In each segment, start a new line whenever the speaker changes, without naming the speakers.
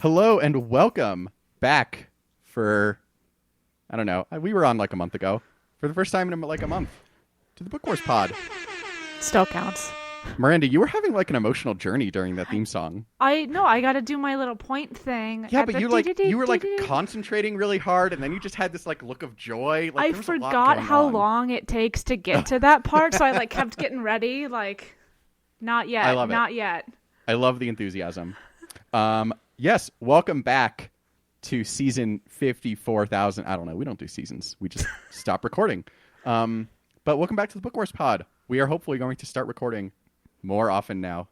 Hello and welcome back for, I don't know, we were on like a month ago, for the first time in like a month, to the Book Wars pod.
Still counts.
Miranda, you were having like an emotional journey during that theme song.
I got to do my little point thing.
Yeah,
at
but
the
you were like
dee-dee-dee-dee-dee.
concentrating really hard, and then you just had this like look of joy. Like,
I
there was a lot
forgot
going
how
on.
long it takes to get to that part, so I like kept getting ready. Like, not yet,
I love it.
not yet.
I love the enthusiasm. Yes, welcome back to season 54,000. I don't know. We don't do seasons. We just stop recording. But welcome back to the Book Wars pod. We are hopefully going to start recording more often now.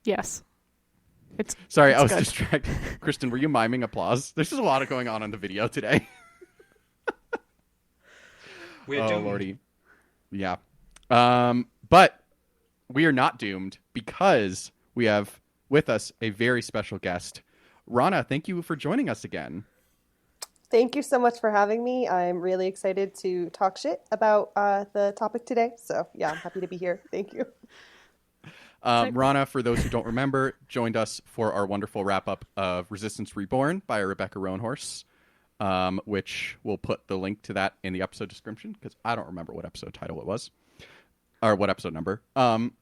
Yes.
Sorry, I was
good.
distracted. Kristen, were you miming applause? There's just a lot going on the video today.
We're
oh,
doomed.
Lordy. Yeah. But we are not doomed because we have with us a very special guest. Rana, thank you for joining us again.
Thank you so much for having me. I'm really excited to talk shit about the topic today. So, yeah, I'm happy to be here. Thank you.
Rana, for those who don't remember, joined us for our wonderful wrap-up of Resistance Reborn by Rebecca Roanhorse, which we'll put the link to that in the episode description, because I don't remember what episode title it was, or what episode number. And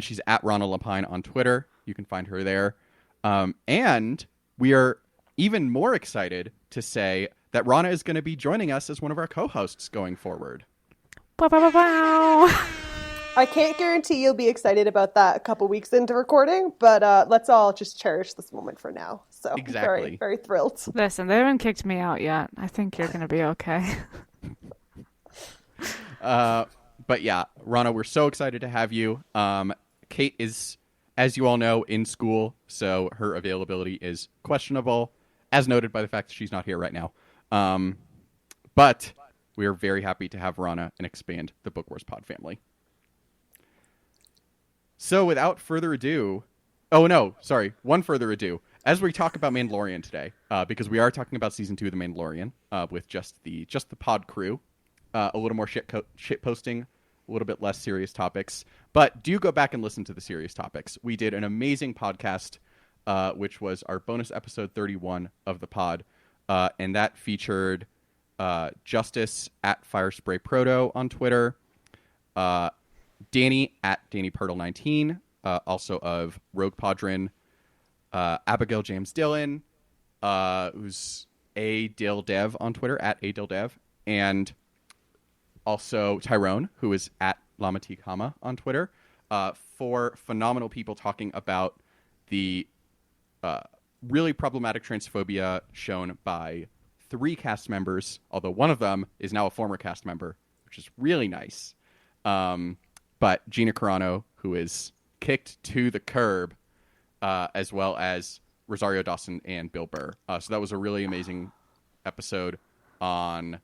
she's at Rana Lapine on Twitter. You can find her there. And we are even more excited to say that Rana is going to be joining us as one of our co-hosts going forward.
Wow, wow, wow, wow.
I can't guarantee you'll be excited about that a couple weeks into recording, but let's all just cherish this moment for now. So,
Exactly.
very, very thrilled.
Listen, they haven't kicked me out yet. I think you're going to be okay.
But yeah, Rana, we're so excited to have you. Kate is, as you all know, in school, so her availability is questionable, as noted by the fact that she's not here right now. But we are very happy to have Rana and expand the Book Wars pod family. So without further ado, one further ado. As we talk about Mandalorian today, because we are talking about season 2 of the Mandalorian with just the pod crew, a little more shit posting, a little bit less serious topics. But do go back and listen to the serious topics. We did an amazing podcast, which was our bonus episode 31 of the pod, and that featured Justice at Firespray Proto on Twitter, Danny at DannyPurtle19, also of Rogue Podrin, Abigail James Dillon, who's ADillDev on Twitter, at ADillDev, and also Tyrone, who is at Lamatikama on Twitter, for phenomenal people talking about the really problematic transphobia shown by 3 cast members, although one of them is now a former cast member, which is really nice. But Gina Carano, who is kicked to the curb, as well as Rosario Dawson and Bill Burr. So that was a really amazing episode on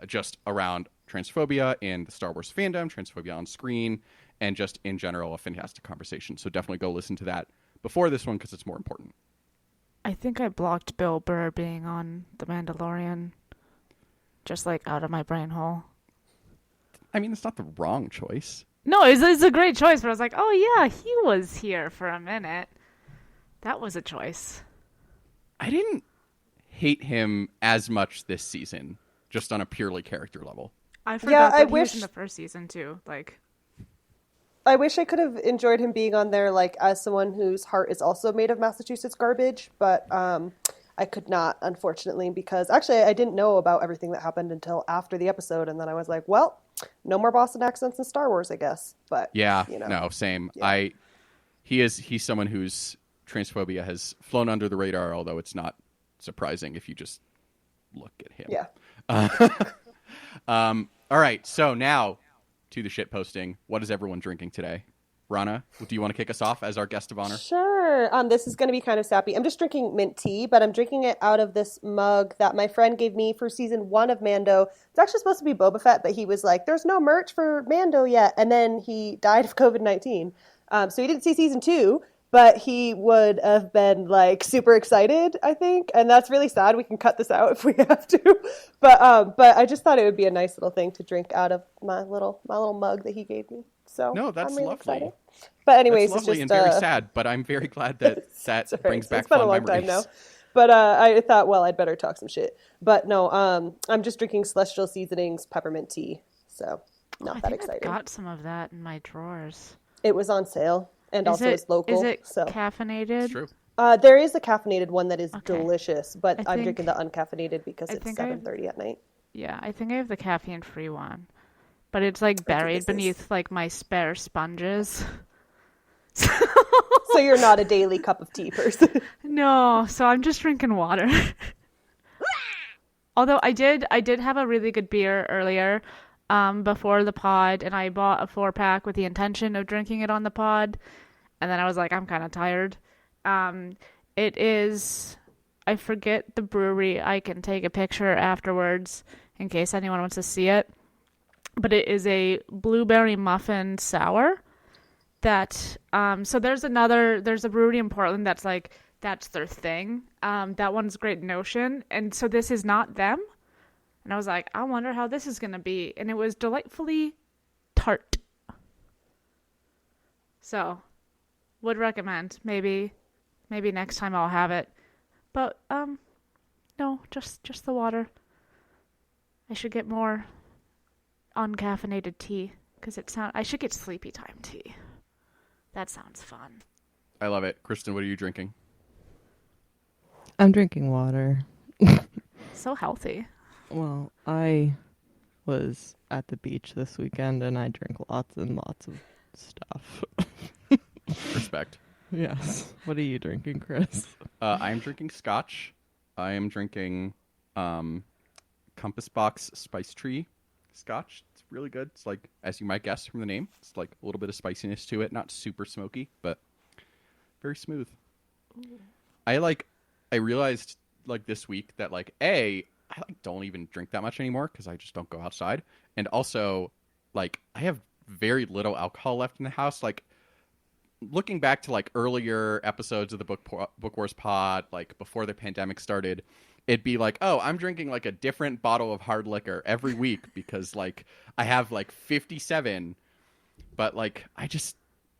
just around transphobia in the Star Wars fandom, transphobia on screen, and just in general a fantastic conversation. So definitely go listen to that before this one because it's more important.
I think I blocked Bill Burr being on The Mandalorian, just like out of my brain hole.
I mean, it's not the wrong choice.
No, it's a great choice, but I was like, oh yeah, he was here for a minute. That was a choice.
I didn't hate him as much this season, just on a purely character level.
I forgot
I
that he was in
wish-
the first season too. Like,
I wish I could have enjoyed him being on there, like, as someone whose heart is also made of Massachusetts garbage, but I could not, unfortunately, because actually I didn't know about everything that happened until after the episode, and then I was like, well, no more Boston accents in Star Wars, I guess. But
yeah,
you know.
no, same.
Yeah.
He's someone whose transphobia has flown under the radar, although it's not surprising if you just look at him.
Yeah.
All right, so now to the shit posting. What is everyone drinking today? Rana, do you want to kick us off as our guest of honor?
Sure. This is going to be kind of sappy. I'm just drinking mint tea, but I'm drinking it out of this mug that my friend gave me for season 1 of Mando. It's actually supposed to be Boba Fett, but he was like, there's no merch for Mando yet. And then he died of COVID-19. So he didn't see season 2, but he would have been like super excited, I think. And that's really sad. We can cut this out if we have to. But I just thought it would be a nice little thing to drink out of my little mug that he gave me. So
No, that's
I'm really
lovely.
excited. But anyways,
That's lovely
it's
and
just
very sad, but I'm very glad that that
sorry.
brings back
It's been a
fun
long
memories.
time now. But I thought, well, I'd better talk some shit. But no, I'm just drinking Celestial Seasonings peppermint tea. So not
I
that
think I've
exciting.
got some of that in my drawers.
It was on sale, and also it's local.
Is it
so
caffeinated?
It's true.
there is a caffeinated one that is
Okay.
delicious, but
I
I'm drinking
think
the uncaffeinated because
I
it's
think I have
7:30 at night.
yeah, I think I have the caffeine-free one. But it's like
I think
buried
this is.
beneath like my spare sponges.
So you're not a daily cup of tea person.
No, so I'm just drinking water. Although I did have a really good beer earlier, before the pod, and I bought a 4-pack with the intention of drinking it on the pod, and then I was like, I'm kind of tired. It is, I forget the brewery. I can take a picture afterwards in case anyone wants to see it. But it is a blueberry muffin sour that, so there's a brewery in Portland that's like, that's their thing. That one's Great Notion. And so this is not them. And I was like, I wonder how this is going to be. And it was delightfully tart. So, would recommend. Maybe next time I'll have it. But, no, just the water. I should get more uncaffeinated tea. Because I should get sleepy time tea. That sounds fun.
I love it. Kristen, what are you drinking?
I'm drinking water.
So healthy.
Well, I was at the beach this weekend and I drank lots and lots of stuff.
Respect.
Yes. What are you drinking, Chris?
I'm drinking scotch. I am drinking Compass Box Spice Tree scotch. It's really good. It's like, as you might guess from the name, it's like a little bit of spiciness to it. Not super smoky, but very smooth. Ooh. I realized like this week that like I like don't even drink that much anymore because I just don't go outside, and also like I have very little alcohol left in the house. Like looking back to like earlier episodes of the Book Wars pod, like before the pandemic started, it'd be like, oh, I'm drinking like a different bottle of hard liquor every week because like I have like 57, but like I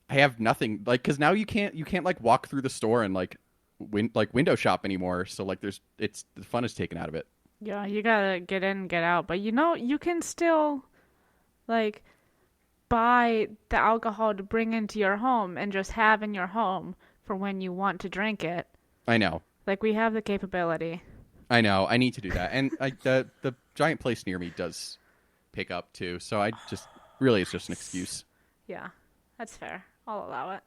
have nothing, like, because now you can't like walk through the store and like window shop anymore, so like the fun is taken out of it.
Yeah, you gotta get in and get out, but you can still like buy the alcohol to bring into your home and just have in your home for when you want to drink it.
I know,
like we have the capability.
I know, I need to do that, and the giant place near me does pick up too, so I just really, it's just an excuse.
Yeah, that's fair. I'll allow it.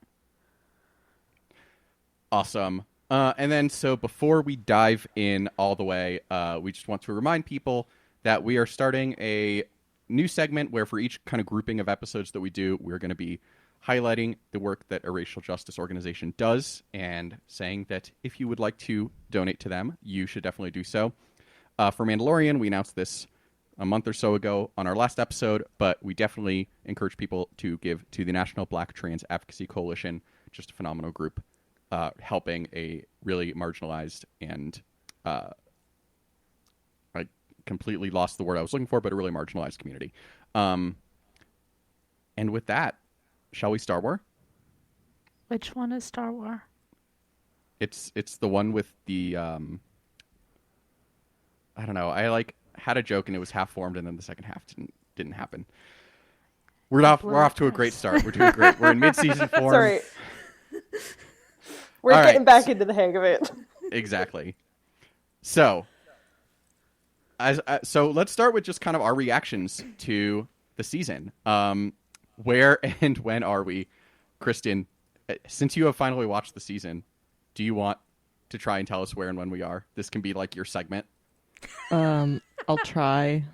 Awesome. And then, so before we dive in all the way, we just want to remind people that we are starting a new segment where for each kind of grouping of episodes that we do, we're going to be highlighting the work that a racial justice organization does and saying that if you would like to donate to them, you should definitely do so. For Mandalorian, we announced this a month or so ago on our last episode, but we definitely encourage people to give to the National Black Trans Advocacy Coalition, just a phenomenal group. Helping a really marginalized and I completely lost the word I was looking for, but a really marginalized community. And with that, shall we Star Wars?
Which one is Star Wars?
It's the one with the I don't know. I like had a joke and it was half formed, and then the second half didn't happen. We're off to a great start. We're doing great. We're in mid-season form.
Sorry. We're
All
getting
right.
back into the hang of it.
Exactly. So, so let's start with just kind of our reactions to the season. Where and when are we, Kristen? Since you have finally watched the season, do you want to try and tell us where and when we are? This can be like your segment.
I'll try.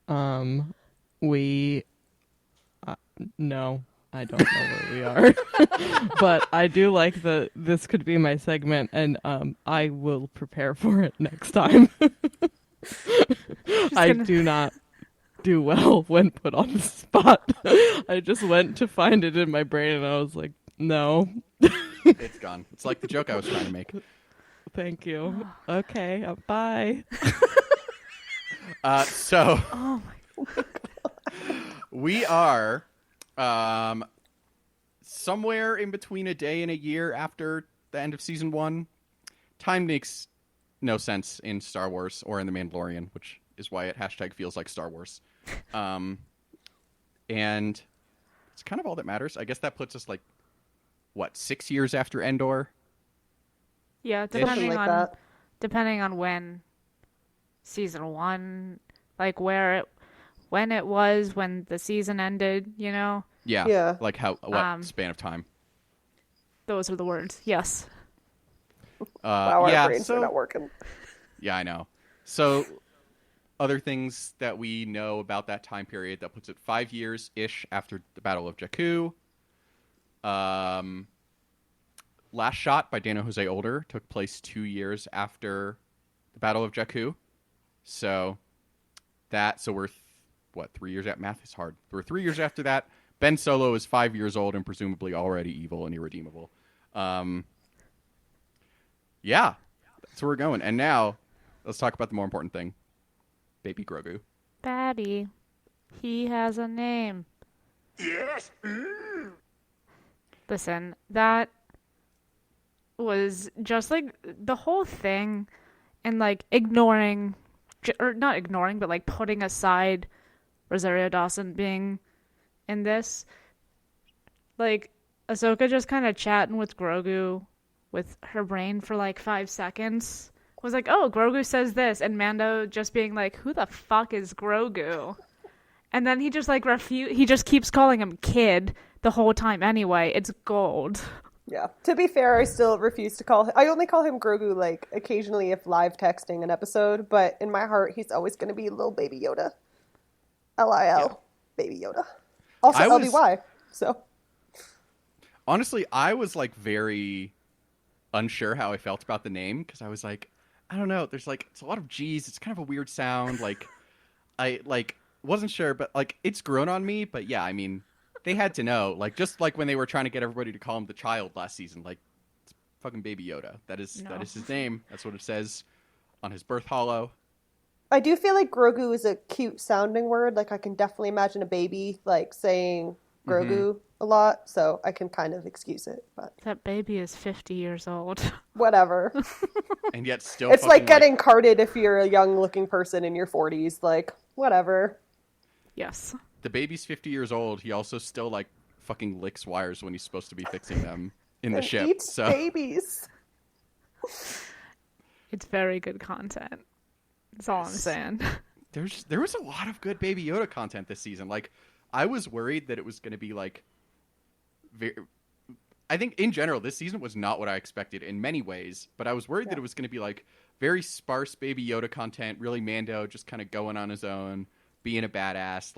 No, I don't know where we are. But I do like this could be my segment, and I will prepare for it next time. I do not do well when put on the spot. I just went to find it in my brain, and I was like, no.
It's gone. It's like the joke I was trying to make.
Thank you. Okay, bye.
So
Oh my
we are somewhere in between a day and a year after the end of season 1. Time makes no sense in Star Wars or in The Mandalorian, which is why it #feels like Star Wars. And it's kind of all that matters. I guess that puts us 6 years after Endor?
Yeah,
Something like that.
depending on when season 1, when it was when the season ended,
Yeah.
Yeah.
What span of time?
Those are the words. Yes.
Wow, our
yeah,
brains are not working.
Yeah, I know. So, other things that we know about that time period, that puts it 5 years-ish after the Battle of Jakku. Last Shot by Daniel Jose Older took place 2 years after the Battle of Jakku. So, we're, 3 years at math is hard. We're 3 years after that. Ben Solo is 5 years old and presumably already evil and irredeemable. Yeah, that's where we're going. And now, let's talk about the more important thing. Baby Grogu.
Daddy. He has a name.
Yes.
Listen, that was just the whole thing, and ignoring, or not ignoring, but putting aside Rosario Dawson being in this. Ahsoka just kind of chatting with Grogu with her brain for 5 seconds. Was oh, Grogu says this, and Mando just being who the fuck is Grogu? And then he just he just keeps calling him kid the whole time anyway. It's gold.
Yeah. To be fair, I still refuse to call him. I only call him Grogu occasionally if live texting an episode, but in my heart, he's always going to be little baby Yoda. LIL, baby Yoda. Also LDY. So.
Honestly, I was very unsure how I felt about the name because I was I don't know. There's it's a lot of G's. It's kind of a weird sound. I wasn't sure, but it's grown on me. But yeah, I mean, they had to know. Just when they were trying to get everybody to call him the child last season, it's fucking Baby Yoda. That is his name. That's what it says on his birth holo.
I do feel like Grogu is a cute sounding word. I can definitely imagine a baby saying Grogu a lot, so I can kind of excuse it. But
that baby is 50 years old.
Whatever.
And yet still
it's like getting carded if you're a young looking person in your 40s. Whatever.
Yes.
The baby's 50 years old. He also still fucking licks wires when he's supposed to be fixing them in the ship.
Eats babies.
It's very good content. That's all I'm saying.
There was a lot of good Baby Yoda content this season. I was worried that it was going to be I think in general this season was not what I expected in many ways, but I was worried that it was going to be very sparse Baby Yoda content, really Mando just kind of going on his own, being a badass,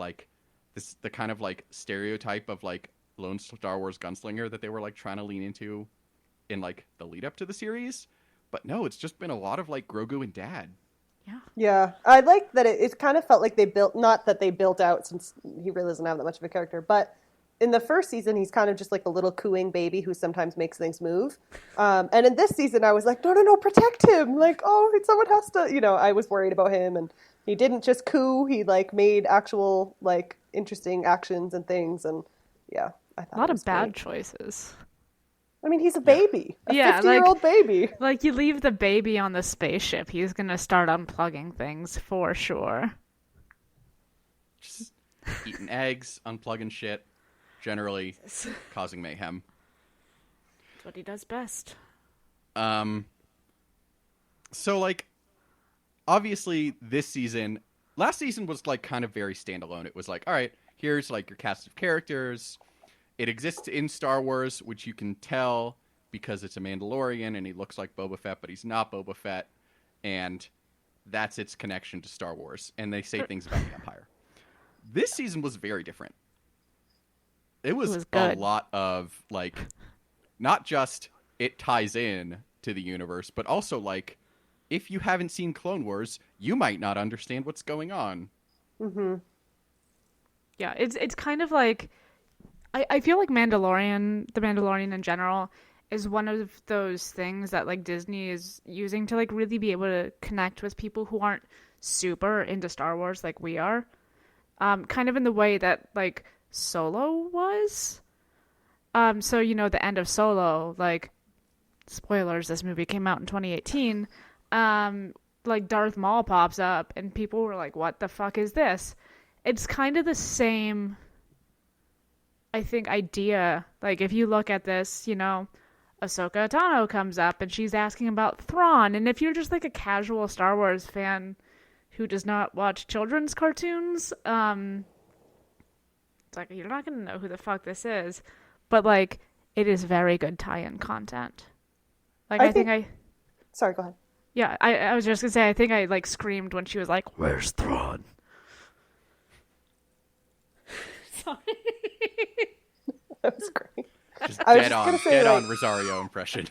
the kind of stereotype of lone Star Wars gunslinger that they were trying to lean into in the lead up to the series. But no, it's just been a lot of Grogu and Dad.
Yeah.
Yeah. I like that it kind of felt like they built, not that they built out since he really doesn't have that much of a character, but in the first season, he's kind of just a little cooing baby who sometimes makes things move. And in this season, I was no, protect him. Someone has to, I was worried about him. And he didn't just coo. He made actual interesting actions and things. And yeah, I thought
a lot of bad
great.
choices.
I mean, he's a baby. A
Yeah,
50-year-old baby.
You leave the baby on the spaceship, he's going to start unplugging things for sure.
Just eating eggs, unplugging shit. Generally causing mayhem.
That's what he does best.
So obviously this season, last season was kind of very standalone. It was all right, here's your cast of characters. It exists in Star Wars, which you can tell because it's a Mandalorian and he looks like Boba Fett, but he's not Boba Fett. And that's its connection to Star Wars. And they say things about the Empire. This season was very different. It was a lot of not just it ties in to the universe, but also if you haven't seen Clone Wars, you might not understand what's going on.
Mm-hmm.
Yeah, it's kind of I feel like the Mandalorian in general is one of those things that Disney is using to really be able to connect with people who aren't super into Star Wars like we are. Kind of in the way that Solo was. So the end of Solo, like spoilers, this movie came out in 2018. Like Darth Maul pops up, and people were like, "What the fuck is this?" It's kind of the same, I think, idea. Like if you look at this, Ahsoka Tano comes up and she's asking about Thrawn, and if you're just like a casual Star Wars fan who does not watch children's cartoons, it's like you're not gonna know who the fuck this is, but like it is very good tie-in content. Like I think
Sorry, go ahead.
yeah, I was just gonna say I think I like screamed when she was like, "Where's Thrawn?" Sorry.
That was great.
Just
I was
dead
just
on,
gonna say,
dead
like-
on Rosario impression.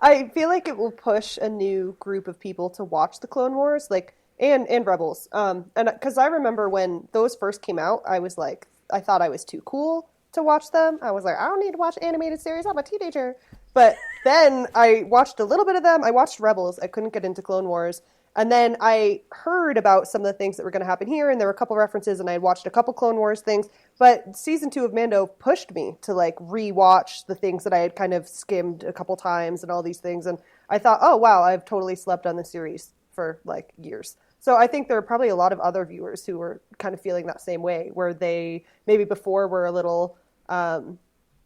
I feel like it will push a new group of people to watch the Clone Wars, like and Rebels. And because I remember when those first came out, I was like, I thought I was too cool to watch them. I was like, I don't need to watch animated series. I'm a teenager. But then I watched a little bit of them. I watched Rebels. I couldn't get into Clone Wars. And then I heard about some of the things that were going to happen here, and there were a couple references, and I had watched a couple Clone Wars things. But season 2 of Mando pushed me to like rewatch the things that I had kind of skimmed a couple times and all these things. And I thought, oh wow, I've totally slept on the series for like years. So I think there are probably a lot of other viewers who were kind of feeling that same way, where they maybe before were a little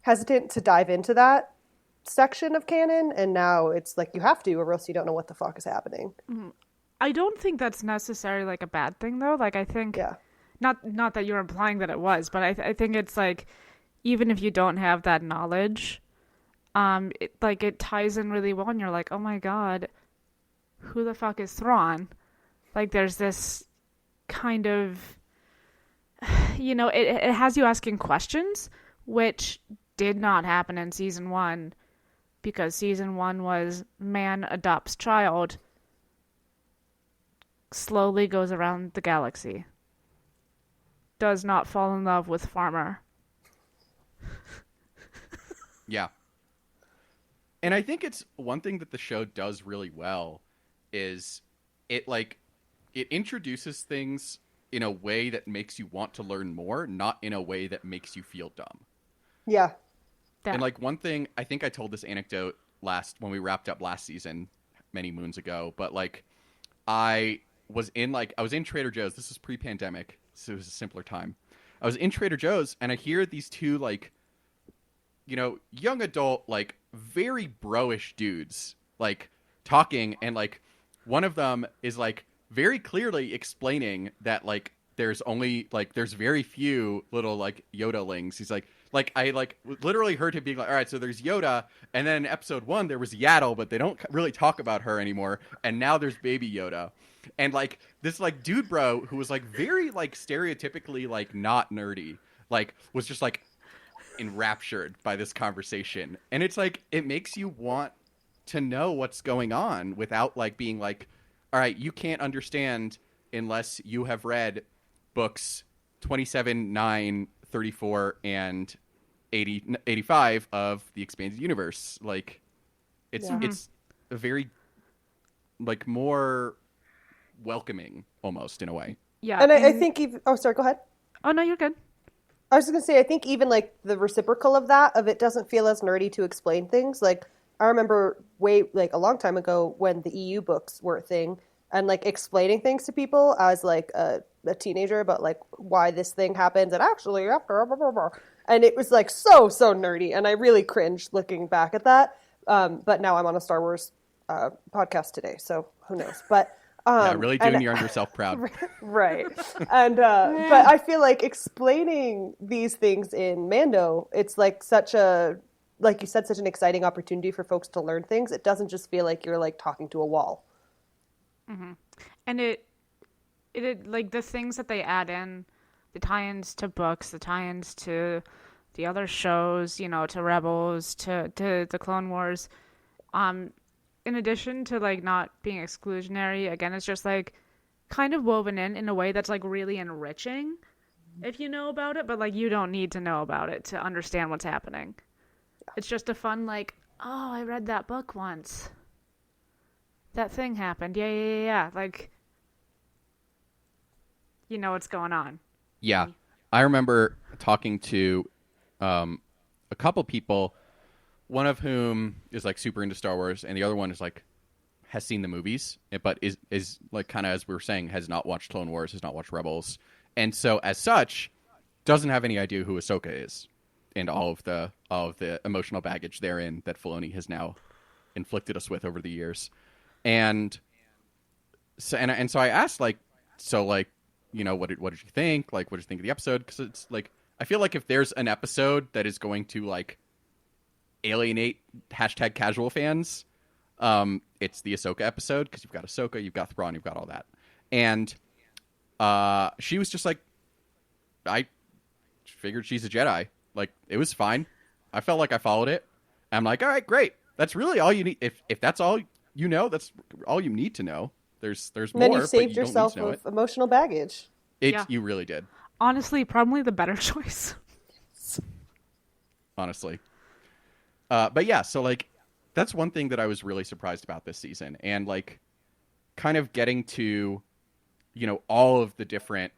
hesitant to dive into that section of canon, and now it's like you have to, or else you don't know what the fuck is happening.
I don't think that's necessarily like a bad thing though. Like I think not that you're implying that it was, but I think it's like even if you don't have that knowledge, it ties in really well, and you're like, oh my god, who the fuck is Thrawn? Like there's this kind of, it has you asking questions, which did not happen in season 1, because season 1 was man adopts child, slowly goes around the galaxy, does not fall in love with farmer.
Yeah. And I think it's one thing that the show does really well is it introduces things in a way that makes you want to learn more, not in a way that makes you feel dumb.
Yeah.
And like one thing, I think I told this anecdote when we wrapped up last season many moons ago, but like I was in Trader Joe's. This is pre-pandemic, so it was a simpler time. I was in Trader Joe's and I hear these two like, young adult, like very bro-ish dudes like talking, and like one of them is like very clearly explaining that like there's very few little like Yoda-lings. He's like I like literally heard him being like, all right, so there's Yoda, and then in episode 1 there was Yaddle, but they don't really talk about her anymore, and now there's baby Yoda. And like this like dude bro who was like very like stereotypically like not nerdy, like was just like enraptured by this conversation. And it's like it makes you want to know what's going on without like being like, all right, you can't understand unless you have read books 27, 9, 34, and 85 of the Expanded Universe. Like it's a very like more welcoming almost in a way.
Yeah.
And I think even sorry, go ahead.
Oh no, you're good.
I was just gonna say, I think even like the reciprocal of that, of it doesn't feel as nerdy to explain things. Like I remember a long time ago when the EU books were a thing, and like explaining things to people as like a teenager about like why this thing happens, and actually after blah, blah, blah. And it was like so nerdy, and I really cringed looking back at that. But now I'm on a Star Wars podcast today, so who knows? But
really doing yourself proud.
Right. And but I feel like explaining these things in Mando, it's like like you said, such an exciting opportunity for folks to learn things. It doesn't just feel like you're like talking to a wall.
Mm-hmm. And it like the things that they add in, the tie-ins to books, the tie-ins to the other shows, to Rebels, to the Clone Wars, in addition to like not being exclusionary, again, it's just like kind of woven in a way that's like really enriching if you know about it, but like you don't need to know about it to understand what's happening. It's just a fun like, oh, I read that book once. That thing happened. Yeah. Like, you know what's going on.
Yeah. I remember talking to a couple people, one of whom is like super into Star Wars, and the other one is like has seen the movies, but is like kind of, as we were saying, has not watched Clone Wars, has not watched Rebels, and so as such doesn't have any idea who Ahsoka is, and all of the emotional baggage therein that Filoni has now inflicted us with over the years. And so I asked, like, what did you think? Like, what did you think of the episode? Because it's like, I feel like if there's an episode that is going to like alienate #casual fans, it's the Ahsoka episode, because you've got Ahsoka, you've got Thrawn, you've got all that. And she was just like, I figured she's a Jedi. Like, it was fine. I felt like I followed it. I'm like, all right, great. That's really all you need. If that's all you know, that's all you need to know. There's
And
more.
then you
but
saved
you don't need
yourself
to know
with emotional baggage.
Yeah.
You really did.
Honestly, probably the better choice.
Honestly. But yeah, so like, that's one thing that I was really surprised about this season, and like, kind of getting to, all of the different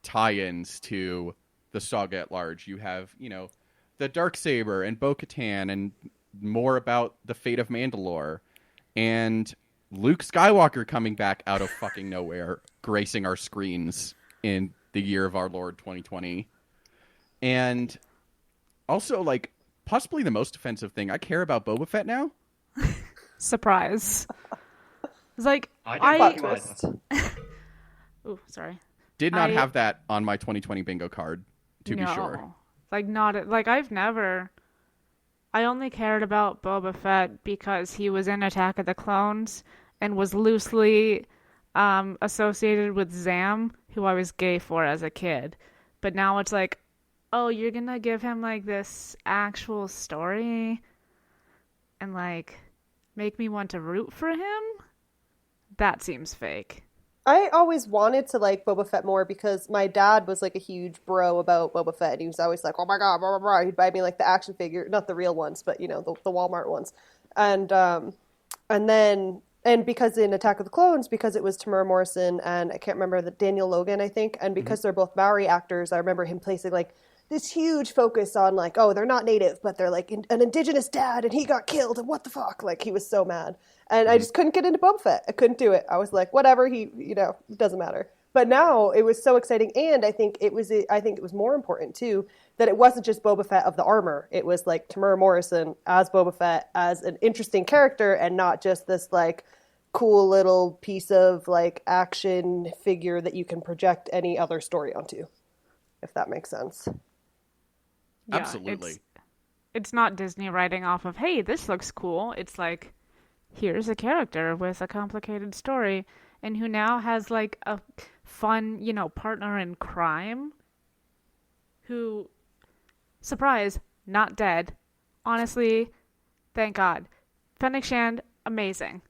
tie-ins to the saga at large. You have, the Darksaber and Bo-Katan, and more about the fate of Mandalore, and Luke Skywalker coming back out of fucking nowhere, gracing our screens in the year of our Lord 2020. And also, like, possibly the most offensive thing, I care about Boba Fett now.
Surprise. It's like,
I
Plot
don't
twist.
Ooh, sorry.
Did not
I-
have that on my 2020 bingo card, to be
No.
sure.
Like, not like I only cared about Boba Fett because he was in Attack of the Clones and was loosely associated with Zam, who I was gay for as a kid. But now it's like, oh, you're gonna give him like this actual story and like make me want to root for him? That seems fake.
I always wanted to like Boba Fett more because my dad was like a huge bro about Boba Fett. And he was always like, "Oh my god, blah blah blah." He'd buy me like the action figure, not the real ones, but the Walmart ones. And because in Attack of the Clones, because it was Tamura Morrison and I can't remember, the Daniel Logan, I think, and because they're both Maori actors, I remember him placing like this huge focus on like, oh, they're not native, but they're like an indigenous dad, and he got killed, and what the fuck? Like, he was so mad, and I just couldn't get into Boba Fett. I couldn't do it. I was like, whatever, it doesn't matter. But now it was so exciting, and I think it was more important too that it wasn't just Boba Fett of the armor. It was like Tamura Morrison as Boba Fett, as an interesting character, and not just this like cool little piece of like action figure that you can project any other story onto, if that makes sense.
Yeah,
Absolutely.
It's not Disney writing off of, hey, this looks cool. It's like, here's a character with a complicated story and who now has like a fun, partner in crime who, surprise, not dead. Honestly, thank God. Fennec Shand, amazing.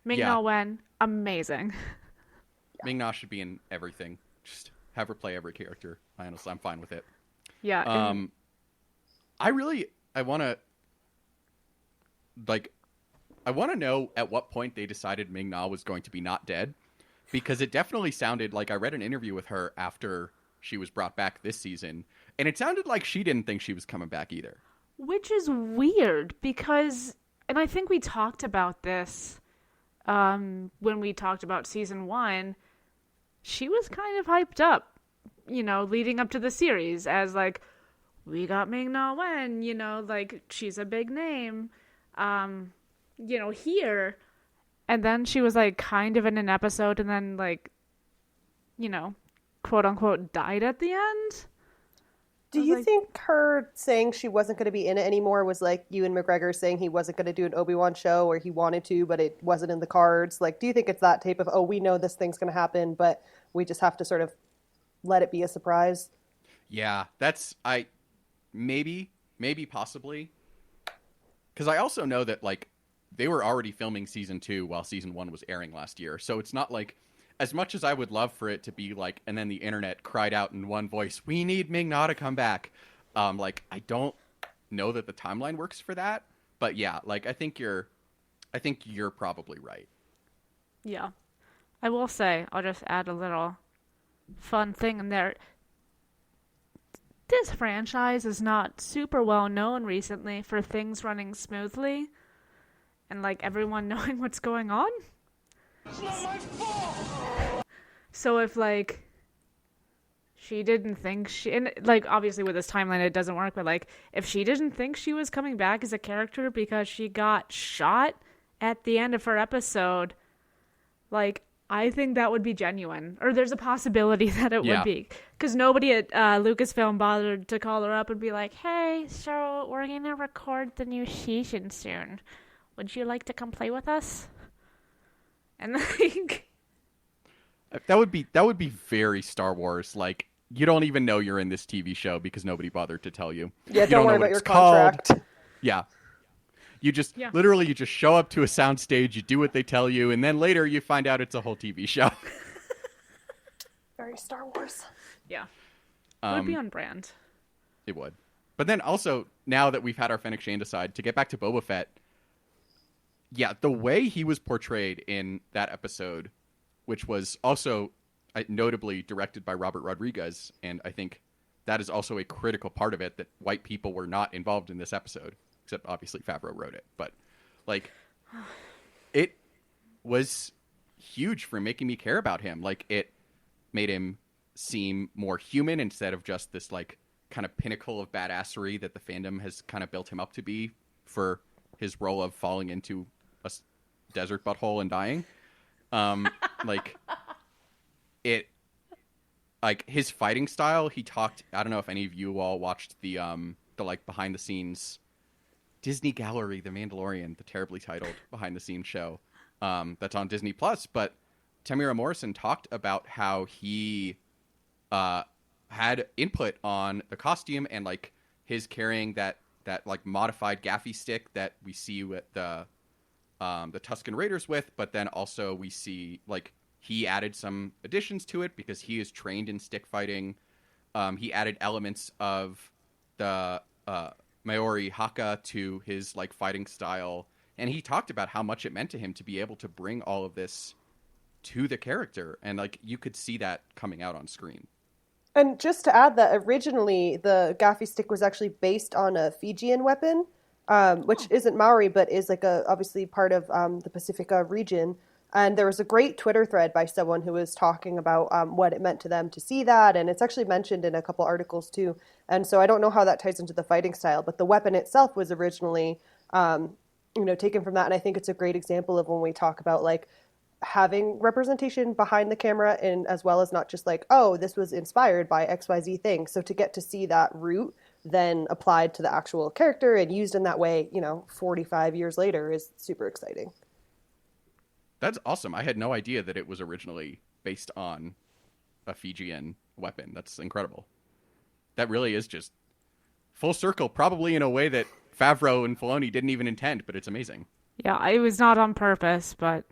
Ming-Na Wen, amazing.
Ming-Na should be in everything. Just have her play every character. I'm fine with it.
Yeah.
I want to know at what point they decided Ming-Na was going to be not dead, because it definitely sounded like, I read an interview with her after she was brought back this season, and it sounded like she didn't think she was coming back either.
Which is weird because, and I think we talked about this when we talked about season 1, she was kind of hyped up, leading up to the series as like, we got Ming-Na Wen, like she's a big name, here. And then she was like kind of in an episode and then like, quote unquote died at the end.
Do you think her saying she wasn't going to be in it anymore was like Ewan McGregor saying he wasn't going to do an Obi-Wan show, or he wanted to, but it wasn't in the cards? Like, do you think it's that type of, oh, we know this thing's going to happen, but we just have to sort of let it be a surprise?
Yeah, maybe possibly. Because I also know that, like, they were already filming season 2 while season 1 was airing last year. So it's not like, as much as I would love for it to be like, and then the internet cried out in one voice, we need Ming-Na to come back. Like, I don't know that the timeline works for that. But yeah, like, I think you're probably right.
Yeah. I will say, I'll just add a little fun thing in there. this franchise is not super well known recently for things running smoothly and like everyone knowing what's going on. It's not my fault. So if like she didn't think she, and like obviously with this timeline it doesn't work, but like if she didn't think she was coming back as a character because she got shot at the end of her episode, like I think that would be genuine, or there's a possibility that it would be, because nobody at Lucasfilm bothered to call her up and be like, hey, so we're gonna record the new season soon, would you like to come play with us? And like
that would be very Star Wars. Like, you don't even know you're in this TV show because nobody bothered to tell you.
Yeah,
you
don't worry about your contract.
Called. Yeah. You just literally you just show up to a soundstage, you do what they tell you, and then later you find out it's a whole TV show.
Very Star Wars.
Yeah. It would be on brand.
It would. But then also, now that we've had our Fennec Shand aside, to get back to Boba Fett, yeah, the way he was portrayed in that episode, which was also notably directed by Robert Rodriguez, and I think that is also a critical part of it, that white people were not involved in this episode. Except obviously Favreau wrote it, but like it was huge for making me care about him. Like, it made him seem more human instead of just this like kind of pinnacle of badassery that the fandom has kind of built him up to be for his role of falling into a desert butthole and dying. Like it, like his fighting style. He talked. I don't know if any of you all watched the like behind the scenes Disney Gallery, The Mandalorian, the terribly titled behind-the-scenes show that's on Disney+. But Tamira Morrison talked about how he had input on the costume and like his carrying that like modified gaffy stick that we see with the Tusken Raiders with, but then also we see like he added some additions to it because he is trained in stick fighting. He added elements of the Maori haka to his like fighting style, and he talked about how much it meant to him to be able to bring all of this to the character, and like you could see that coming out on screen.
And just to add that originally the gaffy stick was actually based on a Fijian weapon, which isn't Maori but is like obviously part of the Pacifica region. And there was a great Twitter thread by someone who was talking about what it meant to them to see that. And it's actually mentioned in a couple articles too. And so I don't know how that ties into the fighting style, but the weapon itself was originally, taken from that. And I think it's a great example of when we talk about like having representation behind the camera, and as well as not just like, oh, this was inspired by XYZ thing. So to get to see that root then applied to the actual character and used in that way, 45 years later is super exciting.
That's awesome. I had no idea that it was originally based on a Fijian weapon. That's incredible. That really is just full circle, probably in a way that Favreau and Filoni didn't even intend, but it's amazing.
Yeah, it was not on purpose, but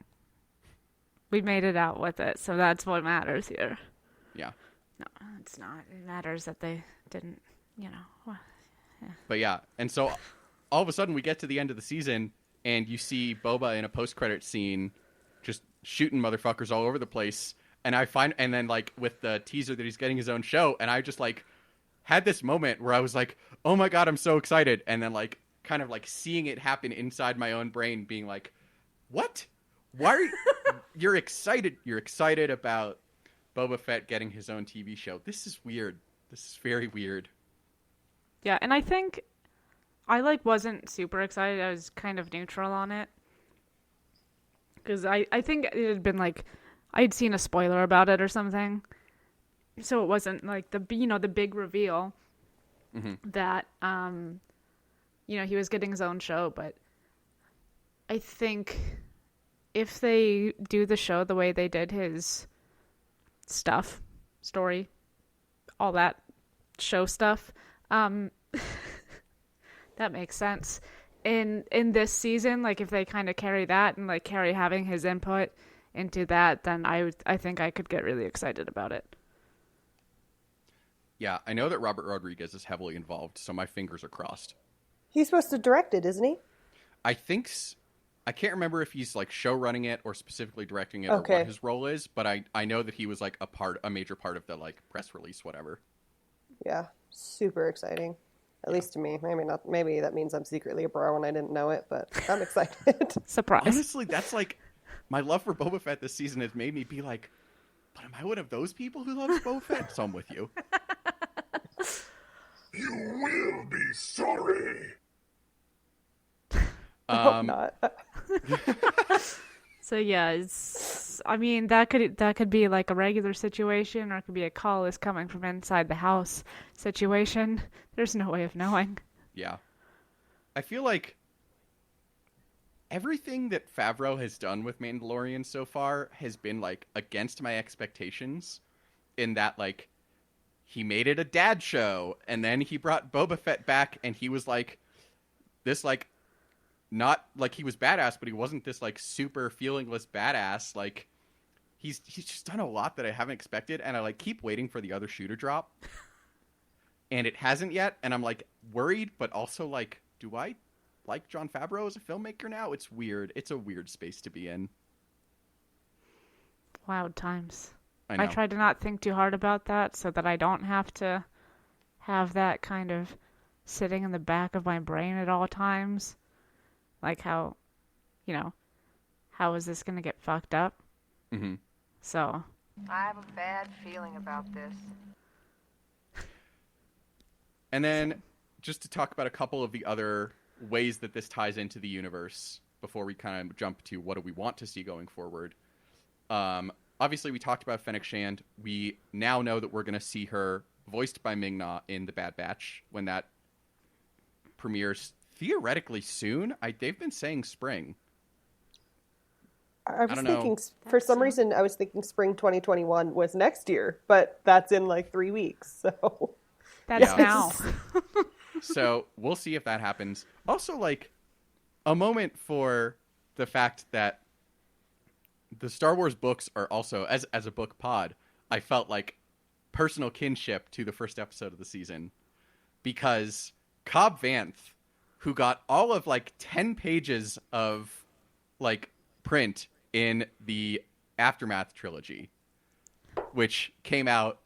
we made it out with it, so that's what matters here.
Yeah.
No, it's not. It matters that they didn't, Well, yeah.
But yeah, and so all of a sudden we get to the end of the season, and you see Boba in a post-credit scene just shooting motherfuckers all over the place. And then like with the teaser that he's getting his own show, and I just like had this moment where I was like, oh my God, I'm so excited. And then like kind of like seeing it happen inside my own brain, being like, what? Why are you're excited? You're excited about Boba Fett getting his own TV show. This is weird. This is very weird.
Yeah, and I think I like wasn't super excited. I was kind of neutral on it. Because I think it had been like, I'd seen a spoiler about it or something. So it wasn't like the big reveal that, he was getting his own show. But I think if they do the show the way they did his stuff, story, all that show stuff, that makes sense. In this season, like if they kind of carry that and like carry having his input into that, then I think I could get really excited about it.
Yeah, I know that Robert Rodriguez is heavily involved, so my fingers are crossed. He's
supposed to direct it, isn't he?
I think I can't remember if he's like show running it or specifically directing it or what his role is, but I know that he was like a major part of the like press release, whatever.
Yeah, super exciting. At least to me. Maybe not. Maybe that means I'm secretly a bro and I didn't know it, but I'm excited.
Surprise.
Honestly, that's like my love for Boba Fett this season has made me be like, but am I one of those people who loves Boba Fett? So I'm with you.
You will be sorry.
I hope not.
So yeah, I mean, that could be like a regular situation, or it could be a call is coming from inside the house situation. There's no way of knowing.
Yeah. I feel like everything that Favreau has done with Mandalorian so far has been like against my expectations, in that like he made it a dad show, and then he brought Boba Fett back, and he was like this like, not like he was badass, but he wasn't this like super feelingless badass. Like he's just done a lot that I haven't expected, and I like keep waiting for the other shoe to drop, and it hasn't yet, and I'm like worried, but also like, do I like Jon Favreau as a filmmaker now? It's weird. It's a weird space to be in.
Wild times.
I know.
I try to not think too hard about that so that I don't have to have that kind of sitting in the back of my brain at all times. Like how, how is this going to get fucked up?
Mm-hmm.
So.
I have a bad feeling about this.
And then just to talk about a couple of the other ways that this ties into the universe before we kind of jump to what do we want to see going forward. Obviously, we talked about Fennec Shand. We now know that we're going to see her voiced by Ming-Na in The Bad Batch when that premieres theoretically soon. They've been saying spring.
I was
don't
thinking,
know.
for some reason, I was thinking spring 2021 was next year, but that's in like 3 weeks, so.
That's now.
So we'll see if that happens. Also, like, a moment for the fact that the Star Wars books are also, as a book pod, I felt like personal kinship to the first episode of the season, because Cobb Vanth, who got all of like 10 pages of like print in the Aftermath trilogy, which came out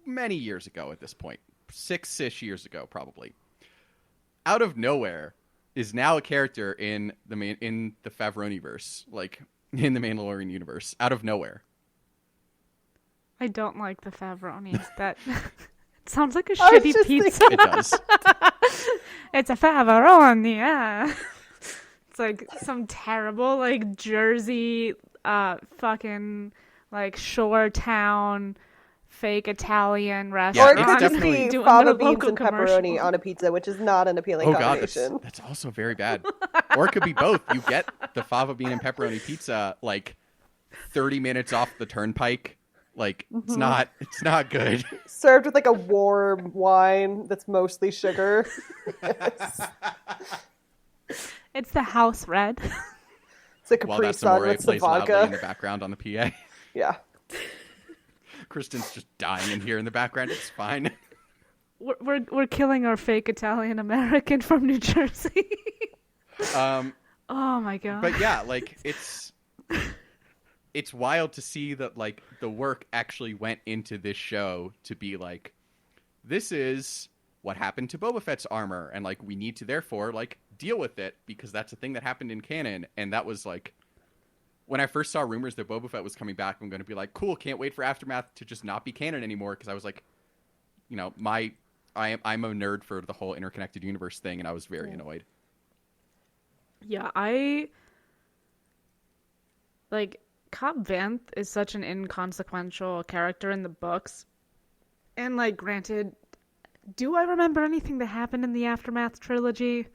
many years ago at this point, 6-ish years ago probably, out of nowhere is now a character in the Favreau-verse, like in the Mandalorian universe, out of nowhere.
I don't like the Favronis. That it sounds like a
I was
shitty
just
pizza.
It does.
It's a Favroni, yeah. It's like some terrible like Jersey fucking like shore town fake Italian
Or
restaurant.
it could just
definitely
be
doing
fava
their
beans
local
and pepperoni on a pizza, which is not an appealing
Oh god,
combination.
that's also very bad. Or it could be both. You get the fava bean and pepperoni pizza like 30 minutes off the turnpike. Like it's not good.
Served with like a warm wine that's mostly sugar. Yes.
It's the house red.
It's a
While
Capri
that
Sun
Samore
with some
plays loudly in the
vodka.
background on the PA.
Yeah.
Kristen's just dying in here in the background. It's fine.
We're killing our fake Italian American from New Jersey. Oh my god.
But yeah, like it's wild to see that like the work actually went into this show to be like, this is what happened to Boba Fett's armor, and like we need to therefore like deal with it because that's a thing that happened in canon. And that was like, when I first saw rumors that Boba Fett was coming back, I'm going to be like, cool, can't wait for Aftermath to just not be canon anymore, because I was like, you know, I'm a nerd for the whole interconnected universe thing, and I was very annoyed.
Yeah, like Cobb Vanth is such an inconsequential character in the books. And like granted, do I remember anything that happened in the Aftermath trilogy?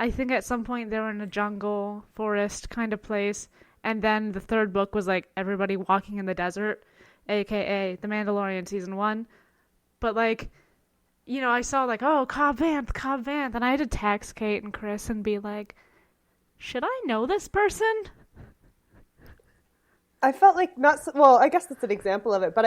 I think at some point they were in a jungle, forest kind of place, and then the third book was like everybody walking in the desert, aka The Mandalorian season 1. But like, you know, I saw like, oh, Cobb Vanth, and I had to text Kate and Chris and be like, should I know this person?
I felt like well, I guess that's an example of it, but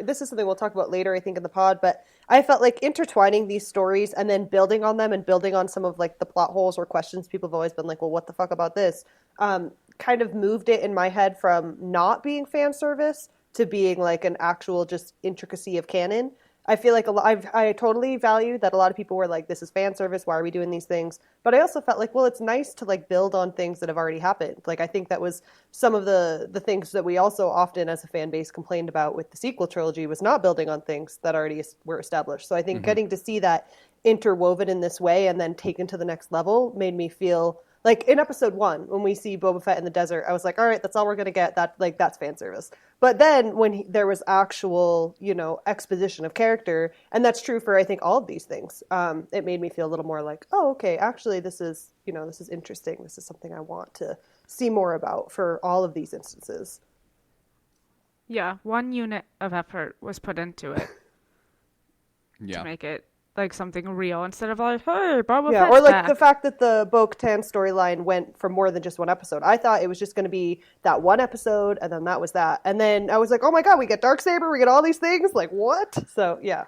this is something we'll talk about later, I think, in the pod, but I felt like intertwining these stories and then building on them and building on some of like the plot holes or questions people have always been like, well, what the fuck about this? Kind of moved it in my head from not being fan service to being like an actual just intricacy of canon. I feel like I totally value that a lot of people were like, this is fan service, why are we doing these things? But I also felt like, well, it's nice to like build on things that have already happened. Like, I think that was some of the things that we also often as a fan base complained about with the sequel trilogy, was not building on things that already were established. So I think getting to see that interwoven in this way and then taken to the next level made me feel like in episode 1, when we see Boba Fett in the desert, I was like, all right, that's all we're going to get. That's fan service. But then when there was actual, exposition of character, and that's true for, I think, all of these things, it made me feel a little more like, oh, okay, actually, this is interesting. This is something I want to see more about for all of these instances.
Yeah, 1 unit of effort was put into it to make it like something real instead of like, hey, Boba Fett's
or like
back.
the fact that the Bo-Katan storyline went for more than just one episode. I thought it was just going to be that one episode, and then that was that. And then I was like, oh my god, we get Darksaber, we get all these things? Like, what? So, yeah.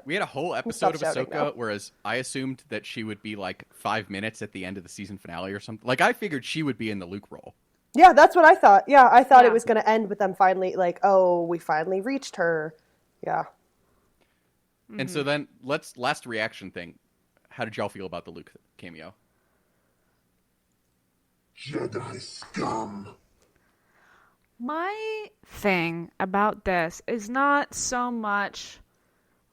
We had a whole episode of Ahsoka, whereas I assumed that she would be like 5 minutes at the end of the season finale or something. Like, I figured she would be in the Luke role.
Yeah, that's what I thought. Yeah, I thought it was going to end with them finally, like, oh, we finally reached her. Yeah.
And so then, last reaction thing. How did y'all feel about the Luke cameo?
Jedi scum.
My thing about this is not so much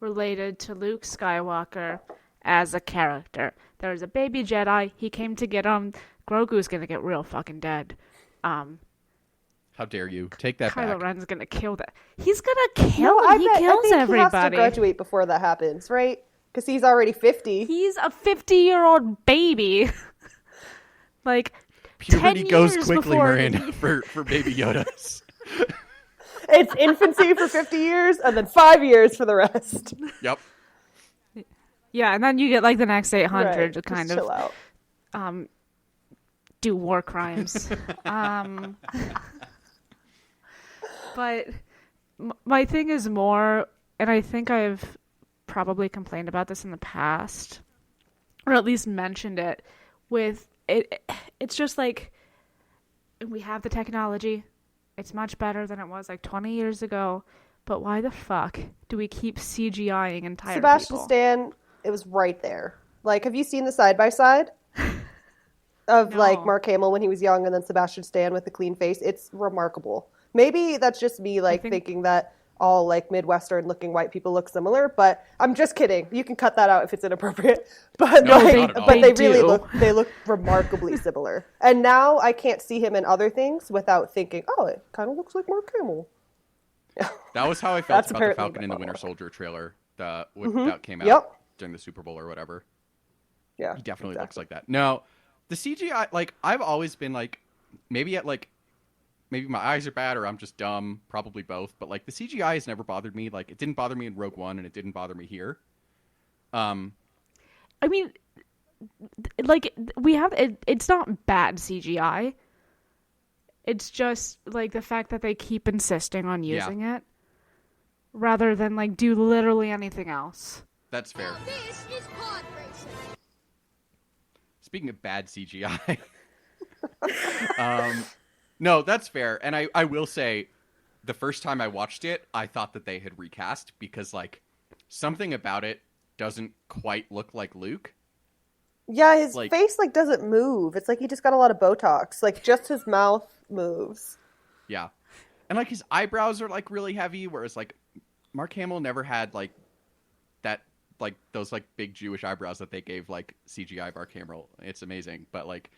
related to Luke Skywalker as a character. There's a baby Jedi. He came to get him. Grogu's gonna get real fucking dead.
How dare you? Take that
Kylo
back.
Ren's gonna kill that. He's gonna kill him. He kills
I think
everybody.
He has to graduate before that happens, right? Because he's already 50.
He's a 50-year-old baby. Like,
Puberty
10
goes
years
quickly,
before
Miranda, for baby Yodas.
It's infancy for 50 years, and then 5 years for the rest.
Yep.
Yeah, and then you get like the next 800
Right,
to kind
just
of
chill out.
Do war crimes. But my thing is more, and I think I've probably complained about this in the past, or at least mentioned it, with it. It's just like, we have the technology. It's much better than it was like 20 years ago. But why the fuck do we keep CGIing entire
Sebastian
people?
Stan, it was right there. Like, have you seen the side-by-side? Of
No.
like Mark Hamill when he was young and then Sebastian Stan with the clean face. It's remarkable. Maybe that's just me thinking that all like Midwestern looking white people look similar, but I'm just kidding. You can cut that out if it's inappropriate. But
No, not at all.
they
They
really
do.
they look remarkably similar. And now I can't see him in other things without thinking, oh, it kind of looks like Mark Hamill.
That was how I felt
That's
about the
apparently
Falcon and the
what-
Winter Soldier trailer that came out
Yep.
during the Super Bowl or whatever.
Yeah.
He definitely looks
exactly.
like that. No, the CGI, like, I've always been like, maybe my eyes are bad or I'm just dumb, probably both, but like the CGI has never bothered me. Like, it didn't bother me in Rogue One and it didn't bother me here.
I mean, like, we have it's not bad CGI. It's just like the fact that they keep insisting on using it rather than like do literally anything else.
That's fair.
This is pod racing.
Speaking of bad CGI, no, that's fair. And I will say, the first time I watched it, I thought that they had recast because like something about it doesn't quite look like Luke.
Yeah, his
Like-
face like doesn't move. It's like he just got a lot of Botox. Like just his mouth moves.
Yeah. And like his eyebrows are like really heavy, whereas like Mark Hamill never had like that, like those like big Jewish eyebrows that they gave like CGI Mark Hamill. It's amazing. But like,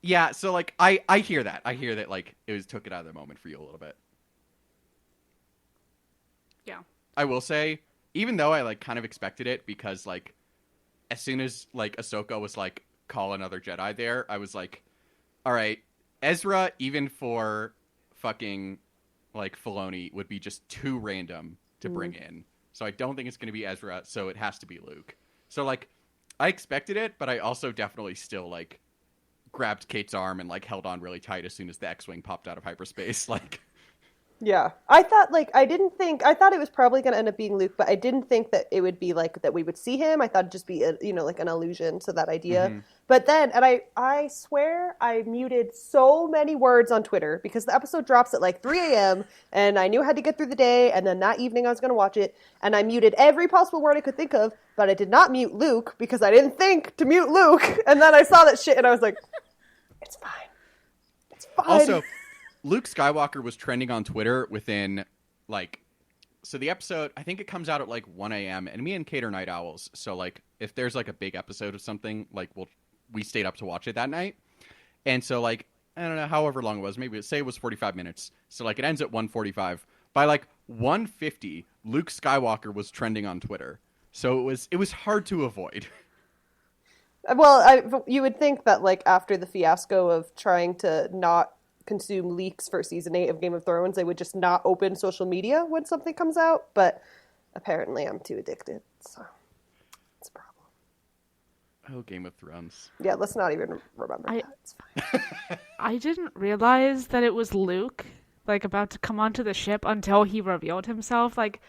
yeah, so like I hear that. I hear that like took it out of the moment for you a little bit.
Yeah.
I will say, even though I like kind of expected it, because like as soon as like Ahsoka was like, call another Jedi there, I was like, all right, Ezra, even for fucking like Filoni, would be just too random to bring in. So I don't think it's going to be Ezra, so it has to be Luke. So like I expected it, but I also definitely still like grabbed Kate's arm and like held on really tight as soon as the X-Wing popped out of hyperspace. Like,
Yeah. I thought I thought it was probably going to end up being Luke, but I didn't think that it would be like that we would see him. I thought it'd just be like an allusion to that idea. But then, and I swear I muted so many words on Twitter because the episode drops at like 3 a.m. and I knew I had to get through the day, and then that evening I was going to watch it, and I muted every possible word I could think of, but I did not mute Luke because I didn't think to mute Luke. And then I saw that shit and I was like, it's fine. It's fine.
Also, Luke Skywalker was trending on Twitter within, like, so the episode, I think it comes out at, like, 1 a.m., and me and Kate are night owls, so, like, if there's, like, a big episode of something, like, we stayed up to watch it that night, and so, like, I don't know, however long it was, maybe, say it was 45 minutes, so, like, it ends at 1:45. By, like, 1:50, Luke Skywalker was trending on Twitter, so it was hard to avoid.
Well, you would think that, like, after the fiasco of trying to not consume leaks for season 8 of Game of Thrones, they would just not open social media when something comes out, but apparently I'm too addicted, so it's a problem.
Oh, Game of Thrones.
Yeah, let's not even remember that. It's fine.
I didn't realize that it was Luke, like, about to come onto the ship until he revealed himself. Like,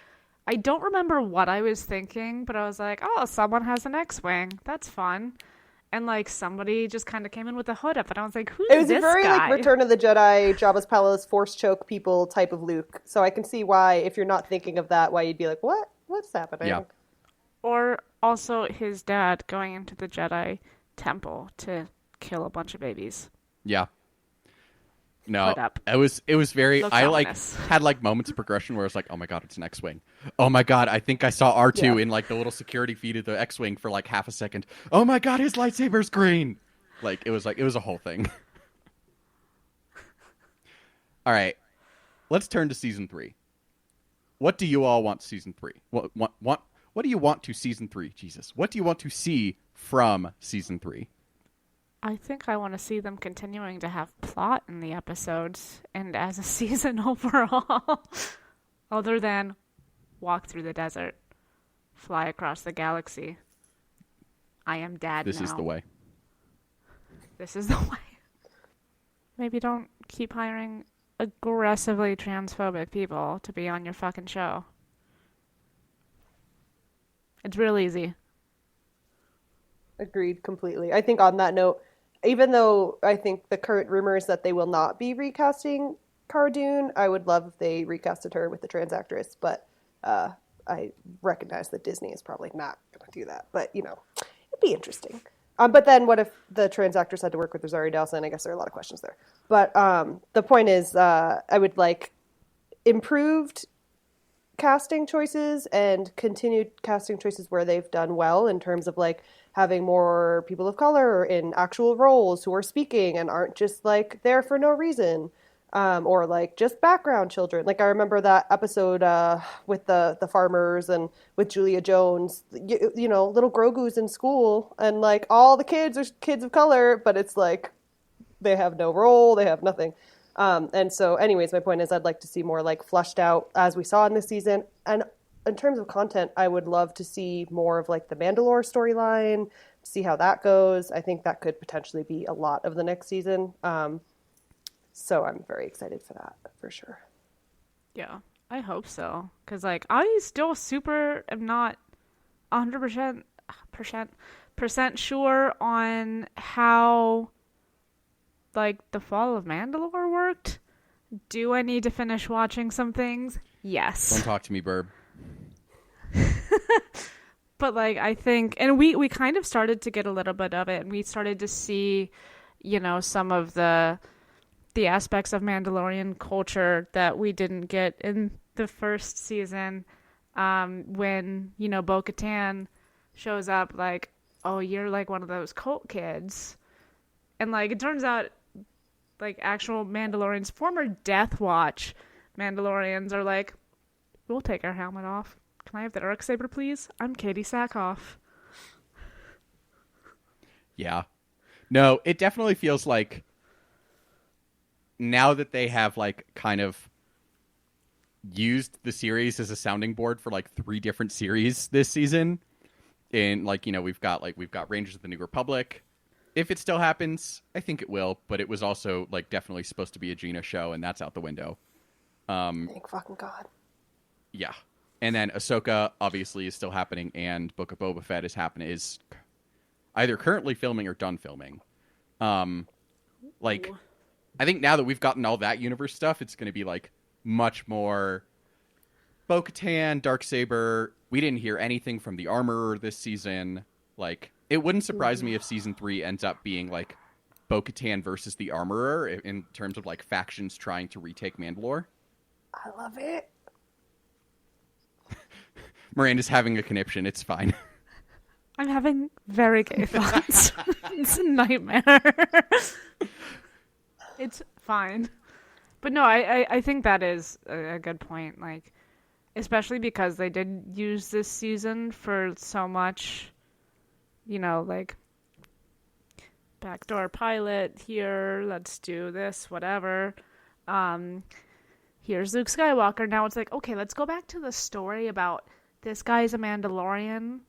I don't remember what I was thinking, but I was like, oh, someone has an X-Wing. That's fun. And, like, somebody just kind of came in with a hood up, and I was like, who's this guy?
It was a very, like, Return of the Jedi, Jabba's Palace, Force choke people type of Luke. So I can see why, if you're not thinking of that, why you'd be like, what? What's happening?
Yeah.
Or also his dad going into the Jedi temple to kill a bunch of babies.
Yeah. No,
Hood up.
it was very,
Looks
I,
ominous.
like, had, like, moments of progression where I was like, oh my god, it's an X-Wing. Oh my god, I think I saw R2
Yeah.
in, like, the little security feed of the X-Wing for, like, half a second. Oh my god, his lightsaber's green! Like, it was a whole thing. Alright, let's turn to Season 3. What do you all want Season 3? What do you want to Season 3? Jesus. What do you want to see from Season 3?
I think I want to see them continuing to have plot in the episodes and as a season overall. Other than walk through the desert, fly across the galaxy. I am dad
This
now.
is the way.
This is the way. Maybe don't keep hiring aggressively transphobic people to be on your fucking show. It's real easy.
Agreed completely. I think on that note, even though I think the current rumor is that they will not be recasting Cara Dune, I would love if they recasted her with the trans actress, but I recognize that Disney is probably not going to do that. But, you know, it'd be interesting. But then what if the trans actress had to work with Rosario Dawson? I guess there are a lot of questions there. But the point is, I would like improved casting choices and continued casting choices where they've done well in terms of like having more people of color in actual roles who are speaking and aren't just like there for no reason, or like just background children. Like I remember that episode with the farmers and with Julia Jones, you know, little Grogu's in school and like all the kids are kids of color, but it's like they have no role, they have nothing. And so anyways, my point is I'd like to see more like fleshed out as we saw in this season. And in terms of content, I would love to see more of like the Mandalore storyline, see how that goes. I think that could potentially be a lot of the next season. So I'm very excited for that, for sure.
Yeah, I hope so. Because, like, I still super am not 100% sure on how, like, the fall of Mandalore worked. Do I need to finish watching some things? Yes.
Don't talk to me, Burb.
But, like, I think, and we kind of started to get a little bit of it, and we started to see, you know, some of the aspects of Mandalorian culture that we didn't get in the first season, when, you know, Bo-Katan shows up like, oh, you're like one of those cult kids. And, like, it turns out, like, actual Mandalorians, former Death Watch Mandalorians are like, we'll take our helmet off. Can I have the Darksaber, please? I'm Katie Sackhoff.
Yeah. No, it definitely feels like now that they have like kind of used the series as a sounding board for like 3 different series this season, and like, you know, we've got Rangers of the New Republic. If it still happens, I think it will, but it was also like definitely supposed to be a Gina show, and that's out the window.
Thank fucking God.
either currently filming or done filming. Like, I think now that we've gotten all that universe stuff, it's going to be like much more Bo-Katan, Darksaber. We didn't hear anything from the Armorer this season. Like, it wouldn't surprise me if season 3 ends up being like Bo-Katan versus the Armorer in terms of like factions trying to retake Mandalore.
I love it.
Miranda's having a conniption. It's fine.
I'm having very gay thoughts. It's a nightmare. It's fine. But no, I think that is a good point. Like, especially because they did use this season for so much, you know, like, backdoor pilot here, let's do this, whatever. Here's Luke Skywalker. Now it's like, okay, let's go back to the story about this guy's a Mandalorian,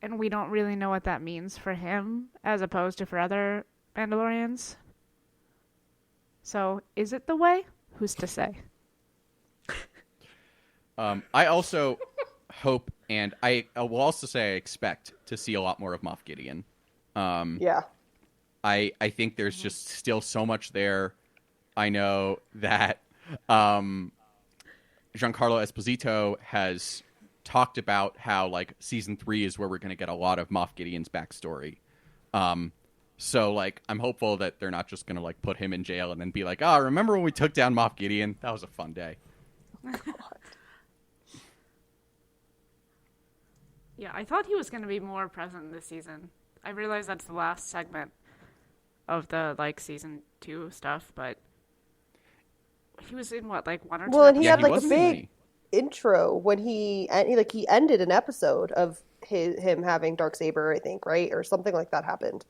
and we don't really know what that means for him as opposed to for other Mandalorians. So, is it the way? Who's to say?
I also hope, and I will also say I expect to see a lot more of Moff Gideon.
Yeah.
I think there's just still so much there. I know that Giancarlo Esposito has talked about how like season 3 is where we're going to get a lot of Moff Gideon's backstory. So like I'm hopeful that they're not just going to like put him in jail and then be like, "Oh, remember when we took down Moff Gideon? That was a fun day."
Yeah, I thought he was going to be more present this season. I realize that's the last segment of the like season 2 stuff, but he was in what, like 1 or 2
Well, and he
episodes?
had like a
wasn't in
big
any.
intro when he ended an episode of him having Darksaber, I think, right? Or something like that happened.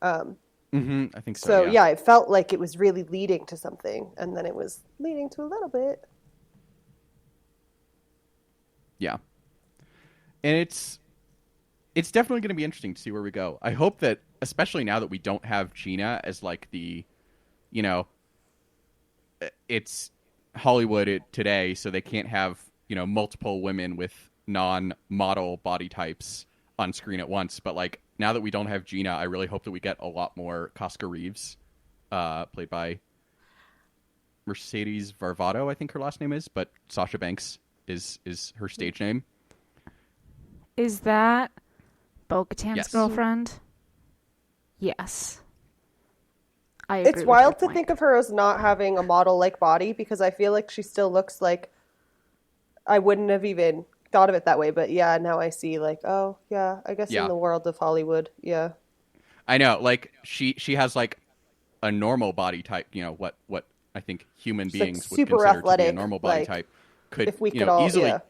I think so.
So yeah, it felt like it was really leading to something, and then it was leading to a little bit.
Yeah. And it's definitely going to be interesting to see where we go. I hope that, especially now that we don't have Gina as like the, you know, it's Hollywood today, so they can't have, you know, multiple women with non-model body types on screen at once. But like now that we don't have Gina, I really hope that we get a lot more Casca Reeves, played by Mercedes Varvado, I think her last name is, but Sasha Banks is her stage name.
Is that Bo-Katan's
Yes.
girlfriend? Yes. I agree
It's
with
wild
your
to
point.
think of her as not having a model-like body because I feel like she still looks like I wouldn't have even thought of it that way. But yeah, now I see like, oh yeah, I guess
Yeah.
in the world of Hollywood, yeah.
I know, like she has like a normal body type. You know what I think human
She's, like,
beings would
super
consider to be a
athletic,
normal body
like,
type. Could
if we
you
could
know
all-
easily
yeah.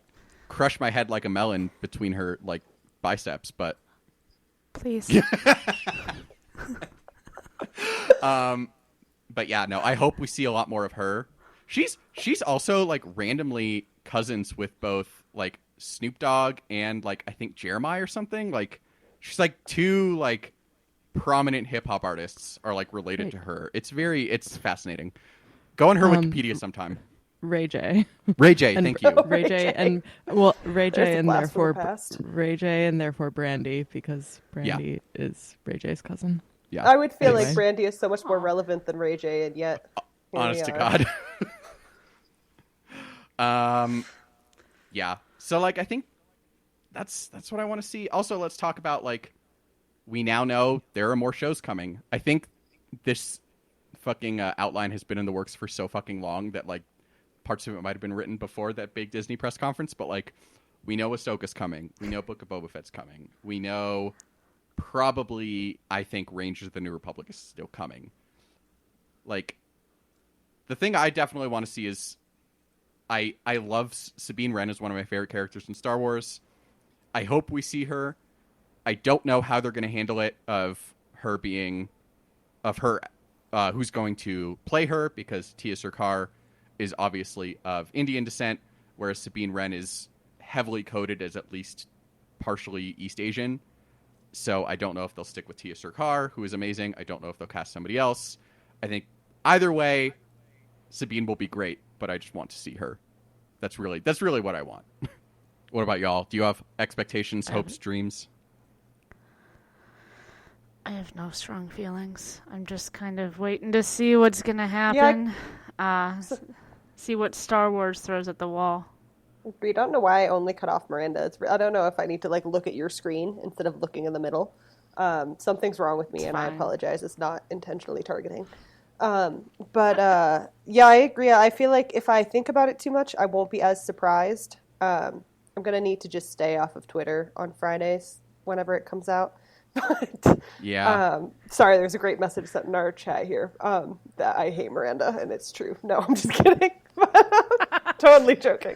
crush my head like a melon between her like biceps, but
Please.
but yeah, no. I hope we see a lot more of her. She's also like randomly cousins with both like Snoop Dogg and like I think Jeremiah or something. Like she's like 2 like prominent hip hop artists are like related to her. It's fascinating. Go on her Wikipedia sometime.
Ray J.
Ray J,
And-
thank you.
Ray J. and well, Ray
There's
J.
the
and
blast from the
therefore
past.
Ray J. and therefore Brandy because Brandy is Ray J's cousin.
Yeah,
I would feel
Anyway.
like Brandy is so much more relevant than Ray J, and yet here
honest
we
to
are.
God. Yeah. So like I think that's what I want to see. Also, let's talk about like we now know there are more shows coming. I think this fucking outline has been in the works for so fucking long that like parts of it might have been written before that big Disney press conference, but like we know Ahsoka's coming. We know Book of Boba Fett's coming. We know probably I think Rangers of the New Republic is still coming. Like the thing I definitely want to see is I love Sabine Wren as one of my favorite characters in Star Wars. I hope we see her. I don't know how they're going to handle it of her who's going to play her because Tia Sircar is obviously of Indian descent, whereas Sabine Wren is heavily coded as at least partially East Asian. So I don't know if they'll stick with Tia Sircar, who is amazing. I don't know if they'll cast somebody else. I think either way, Sabine will be great, but I just want to see her. That's really what I want. What about y'all? Do you have expectations, hopes, dreams?
I have no strong feelings. I'm just kind of waiting to see what's gonna happen. See what Star Wars throws at the wall.
I don't know why I only cut off Miranda. I don't know if I need to like look at your screen instead of looking in the middle. Something's wrong with me,
It's
and I
fine.
apologize. It's not intentionally targeting. Yeah, I agree. I feel like if I think about it too much, I won't be as surprised. I'm gonna need to just stay off of Twitter on Fridays whenever it comes out. But
Yeah.
sorry, there's a great message sent in our chat here that I hate Miranda, and it's true. No, I'm just kidding. Totally joking.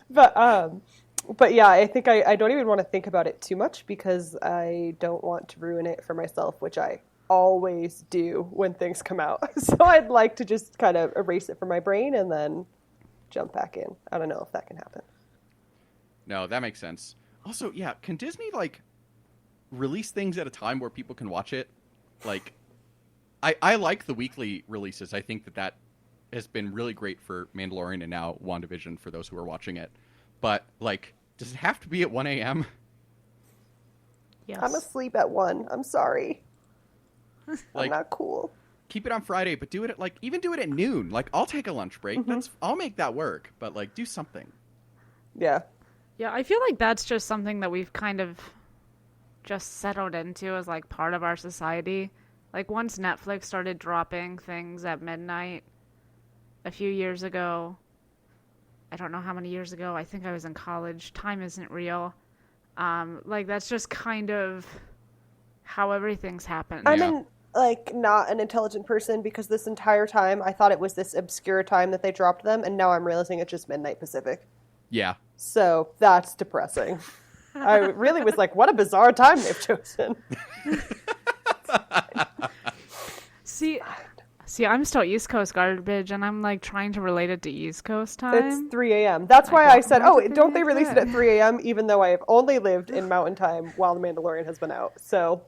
But yeah, I think I don't even want to think about it too much because I don't want to ruin it for myself, which I always do when things come out. So I'd like to just kind of erase it from my brain and then jump back in. I don't know if that can happen.
No, that makes sense. Also, yeah, can Disney like release things at a time where people can watch it? Like, I like the weekly releases. I think that has been really great for Mandalorian and now WandaVision for those who are watching it. But like, does it have to be at 1 a.m.?
Yes.
I'm asleep at 1. I'm sorry.
Like,
I'm not cool.
keep it on Friday, but do it at even do it at noon. Like, I'll take a lunch break. I'll make that work. But like, do something.
Yeah.
Yeah, I feel like that's just something that we've kind of just settled into as like part of our society. Like once Netflix started dropping things at midnight a few years ago, I don't know how many years ago, I think I was in college. Time isn't real. Like that's just kind of how everything's happened.
I'm not an intelligent person because this entire time I thought it was this obscure time that they dropped them, and now I'm realizing it's just midnight Pacific.
Yeah.
So that's depressing. I really was like, what a bizarre time they've chosen.
See, I'm still East Coast garbage, and I'm like trying to relate it to East Coast time.
It's 3 a.m. That's why I said,
why did
don't
they
they
do
release it
that?
at 3 a.m., even though I have only lived in Mountain Time while The Mandalorian has been out. So,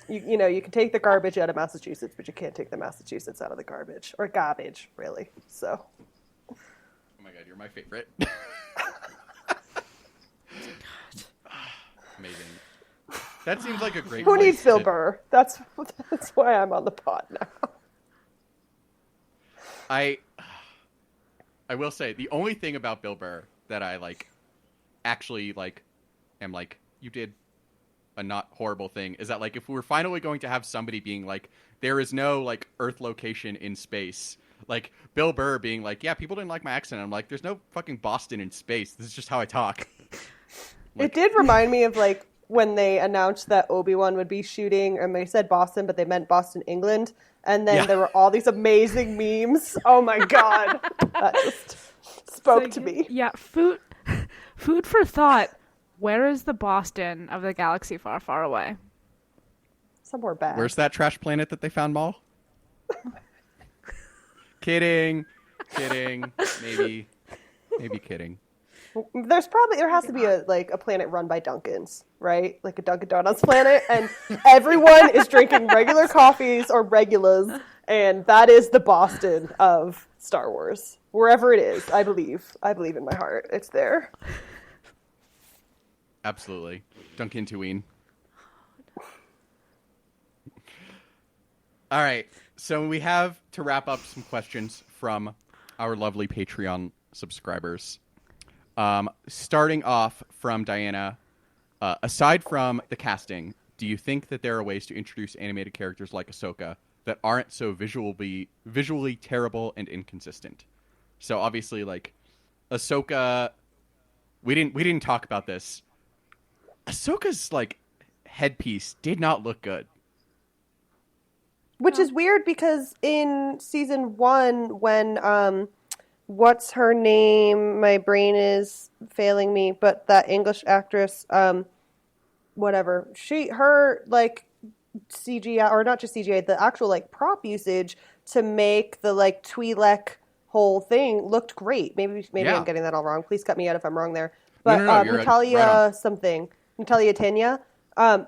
you know, you can take the garbage out of Massachusetts, but you can't take the Massachusetts out of the garbage. Or garbage, really. So.
Oh my god, you're my favorite. Amazing. That seems like a great
Who
place
needs Bill
to-
Burr? That's why I'm on the pod now.
I will say the only thing about Bill Burr that I actually am like, you did a not horrible thing is that like if we were finally going to have somebody being like, there is no like Earth location in space, like Bill Burr being like, yeah, people didn't like my accent. I'm like, there's no fucking Boston in space. This is just how I talk.
It did remind me of like when they announced that Obi-Wan would be shooting, and they said Boston, but they meant Boston, England. And then there were all these amazing memes. Oh my god, that just spoke to me.
Yeah, food for thought. Where is the Boston of the galaxy far, far away?
Somewhere bad.
Where's that trash planet that they found, Maul? Kidding. Maybe kidding.
There has to be a planet run by Dunkins, right? Like a Dunkin' Donuts planet, and everyone is drinking regular coffees or regulars, and that is the Boston of Star Wars. Wherever it is, I believe in my heart, it's there.
Absolutely. Duncan Tuween. All right. So we have to wrap up some questions from our lovely Patreon subscribers. Starting off from Diana, aside from the casting, do you think that there are ways to introduce animated characters like Ahsoka that aren't so visually terrible and inconsistent? So obviously, like Ahsoka, we didn't talk about this. Ahsoka's like headpiece did not look good.
Which is weird because in season 1, when what's her name? My brain is failing me, but that English actress, whatever. Her CGI, or not just CGI, the actual like prop usage to make the like Twi'lek whole thing looked great. Maybe I'm getting that all wrong. Please cut me out if I'm wrong there. But
No, you're
Natalia
right on.
Natalia Tena,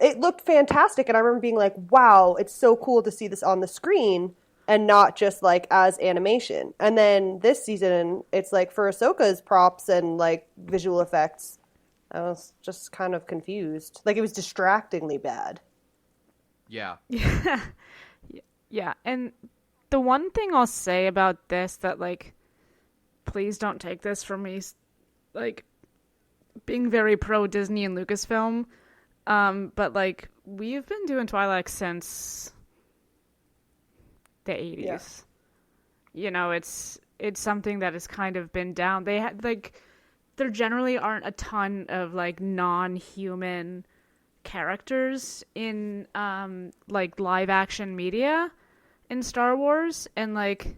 it looked fantastic, and I remember being like, wow, it's so cool to see this on the screen and not just like as animation. And then this season, it's like for Ahsoka's props and like visual effects, I was just kind of confused. Like it was distractingly bad.
Yeah.
Yeah, and the one thing I'll say about this that, like, please don't take this from me, like, being very pro Disney and Lucasfilm, but, like, we've been doing Twilight since the 80s.
Yeah.
You know, it's something that has kind of been down. They had, like, there generally aren't a ton of, like, non-human characters in, like, live-action media in Star Wars, and, like,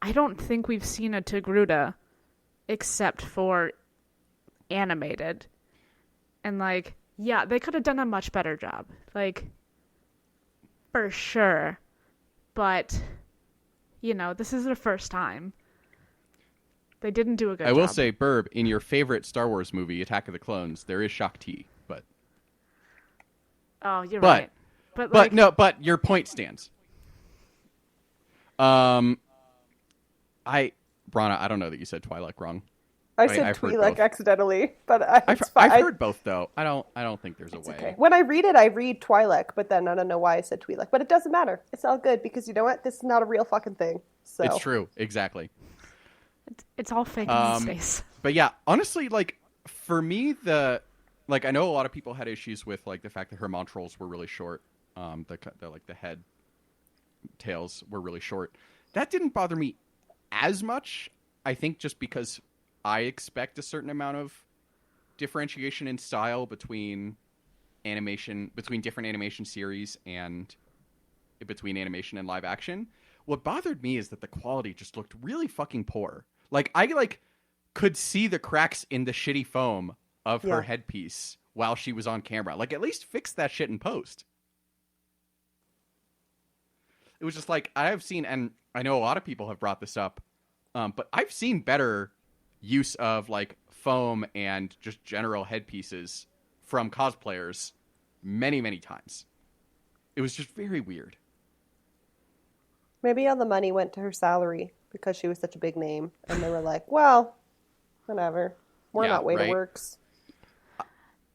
I don't think we've seen a Togruta except for animated. And, like, yeah, they could have done a much better job. Like, for sure. But, you know, this is their first time. They didn't do a good job.
I will say, Burb, in your favorite Star Wars movie, Attack of the Clones, there is Shakti, but...
Oh, you're right. But like,
no, but your point stands. Brana, I don't know that you said Twi'lek wrong.
I said
I've heard
Twi'lek
both.
accidentally, but
I've heard both though. I don't think there's a way.
Okay. When I read it, I read Twi'lek, but then I don't know why I said Twi'lek. But it doesn't matter. It's all good because you know what? This is not a real fucking thing. So
It's true, exactly.
it's all fake in space.
But yeah, honestly, like for me, I know a lot of people had issues with like the fact that her montrals were really short. The head tails were really short. That didn't bother me as much. I think just because I expect a certain amount of differentiation in style between different animation series and between animation and live action. What bothered me is that the quality just looked really fucking poor. Like I could see the cracks in the shitty foam of her headpiece while she was on camera. Like at least fix that shit in post. It was just like I have seen, and I know a lot of people have brought this up, but I've seen better use of like foam and just general headpieces from cosplayers many, many times. It was just very weird.
maybe all the money went to her salary because she was such a big name, and they were like, "Well, whatever, we're not Weta Works."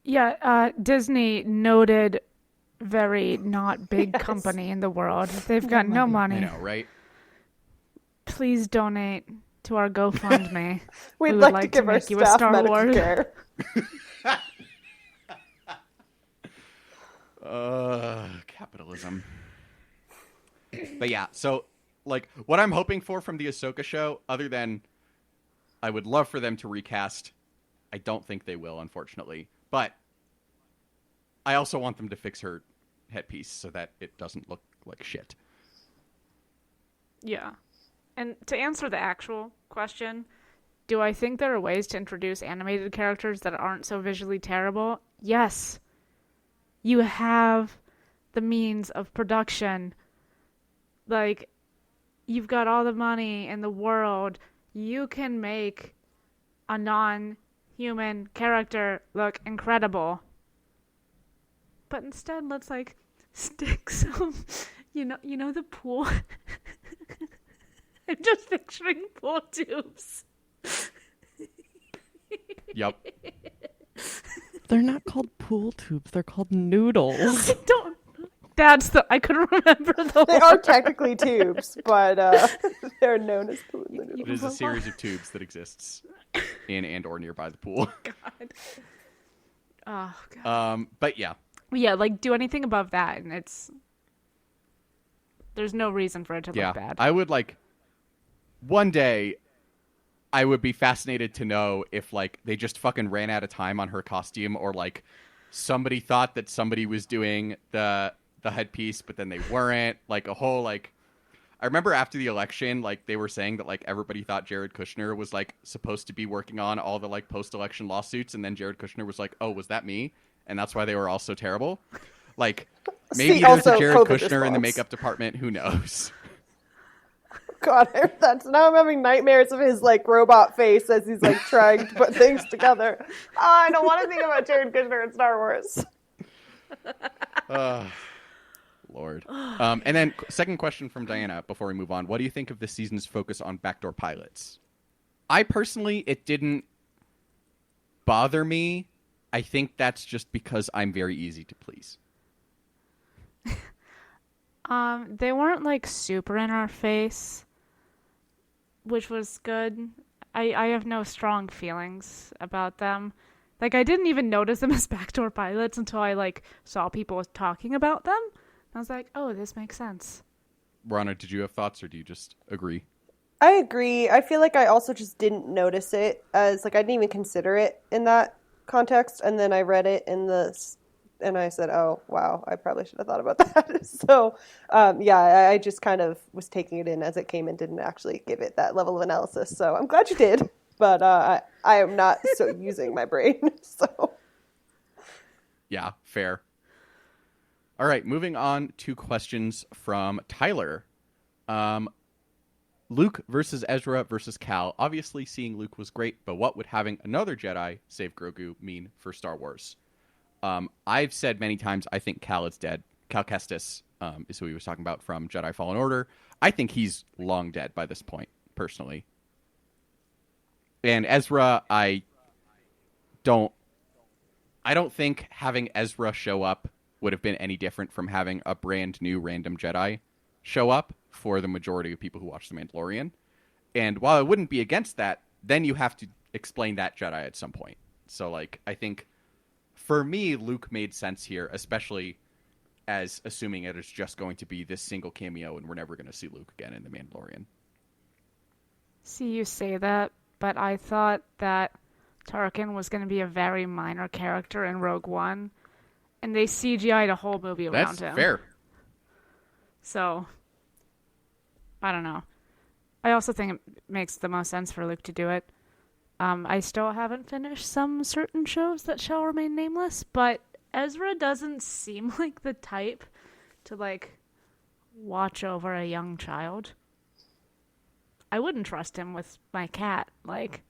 Yeah, Disney, noted very not big company in the world. They've got no money.
I know, right?
Please donate to our GoFundMe.
We'd
We would
like
like
to give our
make you a
staff
Star
medical
Wars.
care.
Capitalism. But yeah, so like what I'm hoping for from the Ahsoka show, other than I would love for them to recast. I don't think they will, unfortunately. But I also want them to fix her headpiece so that it doesn't look like shit.
Yeah. And to answer the actual question, do I think there are ways to introduce animated characters that aren't so visually terrible? Yes. You have the means of production. Like, you've got all the money in the world. You can make a non-human character look incredible. But instead, let's, like, stick some, you know the pool? I'm just picturing pool tubes.
Yep.
They're not called pool tubes. They're called noodles.
I couldn't remember the
They are technically tubes, but they're known as pool noodles.
It is a series of tubes that exists in and or nearby the pool.
God. Oh, God.
But yeah.
Yeah, like, do anything above that, and there's no reason for it to look bad.
I would, like, one day, I would be fascinated to know if, like, they just fucking ran out of time on her costume, or, like, somebody thought that somebody was doing the headpiece, but then they weren't. Like, a whole, like... I remember after the election, like, they were saying that, like, everybody thought Jared Kushner was, like, supposed to be working on all the, like, post-election lawsuits, and then Jared Kushner was like, oh, was that me? And that's why they were all so terrible. Like, maybe there's a Jared Kushner in the makeup department. Who knows?
God, now I'm having nightmares of his, like, robot face as he's, like, trying to put things together. Oh, I don't want to think about Jared Kushner in Star Wars.
Lord. And then second question from Diana before we move on. What do you think of this season's focus on backdoor pilots? I personally, it didn't bother me. I think that's just because I'm very easy to please.
They weren't like super in our face, which was good. I have no strong feelings about them. Like I didn't even notice them as backdoor pilots until I like saw people talking about them. I was like, oh, this makes sense.
Rana, did you have thoughts or do you just agree?
I agree. I feel like I also just didn't notice it as like I didn't even consider it in that context, and then I read it in and I said, "Oh, wow, I probably should have thought about that." So, yeah, I just kind of was taking it in as it came and didn't actually give it that level of analysis. So I'm glad you did, but I am not so using my brain. So
Yeah, fair. All right, moving on to questions from Tyler. Luke versus Ezra versus Cal. Obviously, seeing Luke was great, but what would having another Jedi, save Grogu, mean for Star Wars? I've said many times I think Cal is dead. Cal Kestis is who he was talking about from Jedi Fallen Order. I think he's long dead by this point, personally. And Ezra, I don't think having Ezra show up would have been any different from having a brand new random Jedi show up for the majority of people who watch The Mandalorian. And while I wouldn't be against that, then you have to explain that Jedi at some point. So, like, I think for me, Luke made sense here, especially as assuming it is just going to be this single cameo and we're never going to see Luke again in The Mandalorian.
See, you say that, but I thought that Tarkin was going to be a very minor character in Rogue One, and they CGI'd a whole movie around
That's
him.
fair.
So, I don't know. I also think it makes the most sense for Luke to do it. I still haven't finished some certain shows that shall remain nameless, but Ezra doesn't seem like the type to, like, watch over a young child. I wouldn't trust him with my cat, like...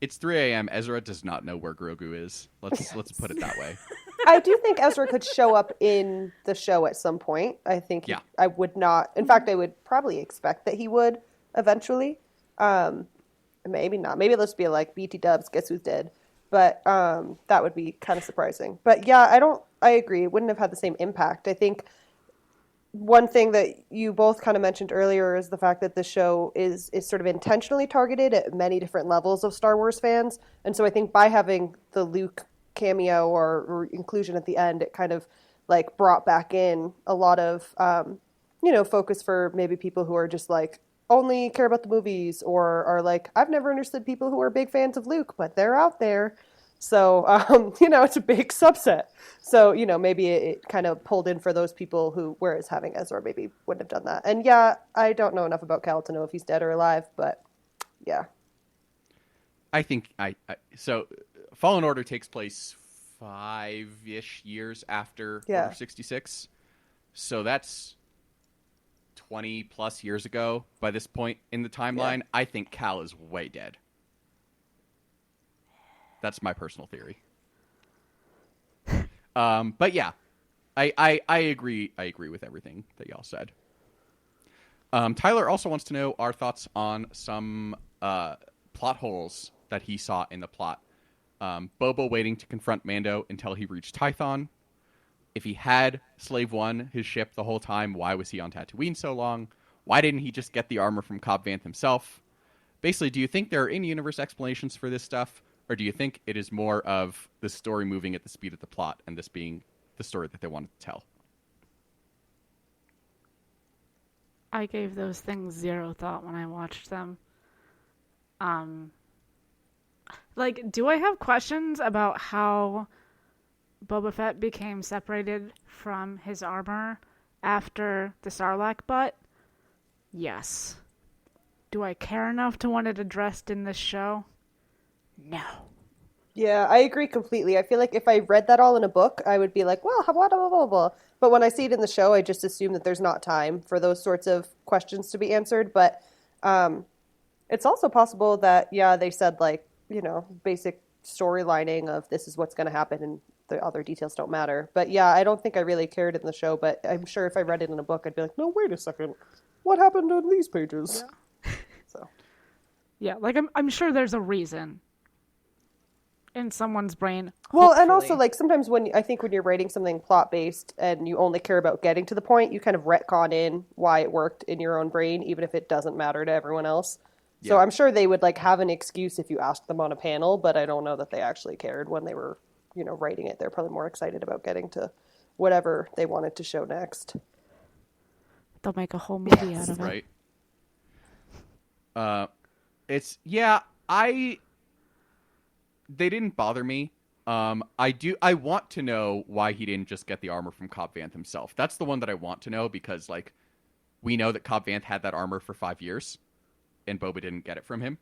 It's 3 a.m. Ezra does not know where Grogu is. Let's put it that way.
I do think Ezra could show up in the show at some point. I think I would not. In fact, I would probably expect that he would eventually. Maybe not. Maybe it'll just be like BT Dubs, guess who's dead. But that would be kind of surprising. But yeah, I agree. It wouldn't have had the same impact. I think one thing that you both kind of mentioned earlier is the fact that the show is sort of intentionally targeted at many different levels of Star Wars fans. And so I think by having the Luke cameo or inclusion at the end, it kind of like brought back in a lot of, focus for maybe people who are just like only care about the movies or are like, I've never understood people who are big fans of Luke, but they're out there. So, it's a big subset. So, maybe it kind of pulled in for those people who, whereas having Ezra maybe wouldn't have done that. And yeah, I don't know enough about Cal to know if he's dead or alive, but yeah.
I think so Fallen Order takes place 5-ish years after Order 66. So that's 20 plus years ago by this point in the timeline. Yeah. I think Cal is way dead. That's my personal theory. But yeah, I agree. I agree with everything that y'all said. Tyler also wants to know our thoughts on some plot holes that he saw in the plot. Boba waiting to confront Mando until he reached Tython. If he had Slave One, his ship, the whole time, why was he on Tatooine so long? Why didn't he just get the armor from Cobb Vanth himself? Basically, do you think there are in-universe explanations for this stuff? Or do you think it is more of the story moving at the speed of the plot and this being the story that they wanted to tell?
I gave those things zero thought when I watched them. Do I have questions about how Boba Fett became separated from his armor after the Sarlacc butt? Yes. Do I care enough to want it addressed in this show? No.
Yeah, I agree completely. I feel like if I read that all in a book, I would be like, well, blah, blah, blah, blah. But when I see it in the show, I just assume that there's not time for those sorts of questions to be answered. But it's also possible that, they said, basic storylining of this is what's going to happen and the other details don't matter. But yeah, I don't think I really cared in the show, but I'm sure if I read it in a book, I'd be like, no, wait a second. What happened on these pages?
Yeah.
So.
Yeah, I'm sure there's a reason. In someone's brain.
Well, and also
hopefully.
like sometimes when I think when you're writing something plot based and you only care about getting to the point, you kind of retcon in why it worked in your own brain, even if it doesn't matter to everyone else. So
Yeah.
I'm sure they would like have an excuse if you asked them on a panel, but I don't know that they actually cared when they were, writing it. They're probably more excited about getting to whatever they wanted to show next.
They'll make a whole movie out of it.
Right. They didn't bother me. I want to know why he didn't just get the armor from Cobb Vanth himself. That's the one that I want to know because like we know that Cobb Vanth had that armor for 5 years and Boba didn't get it from him.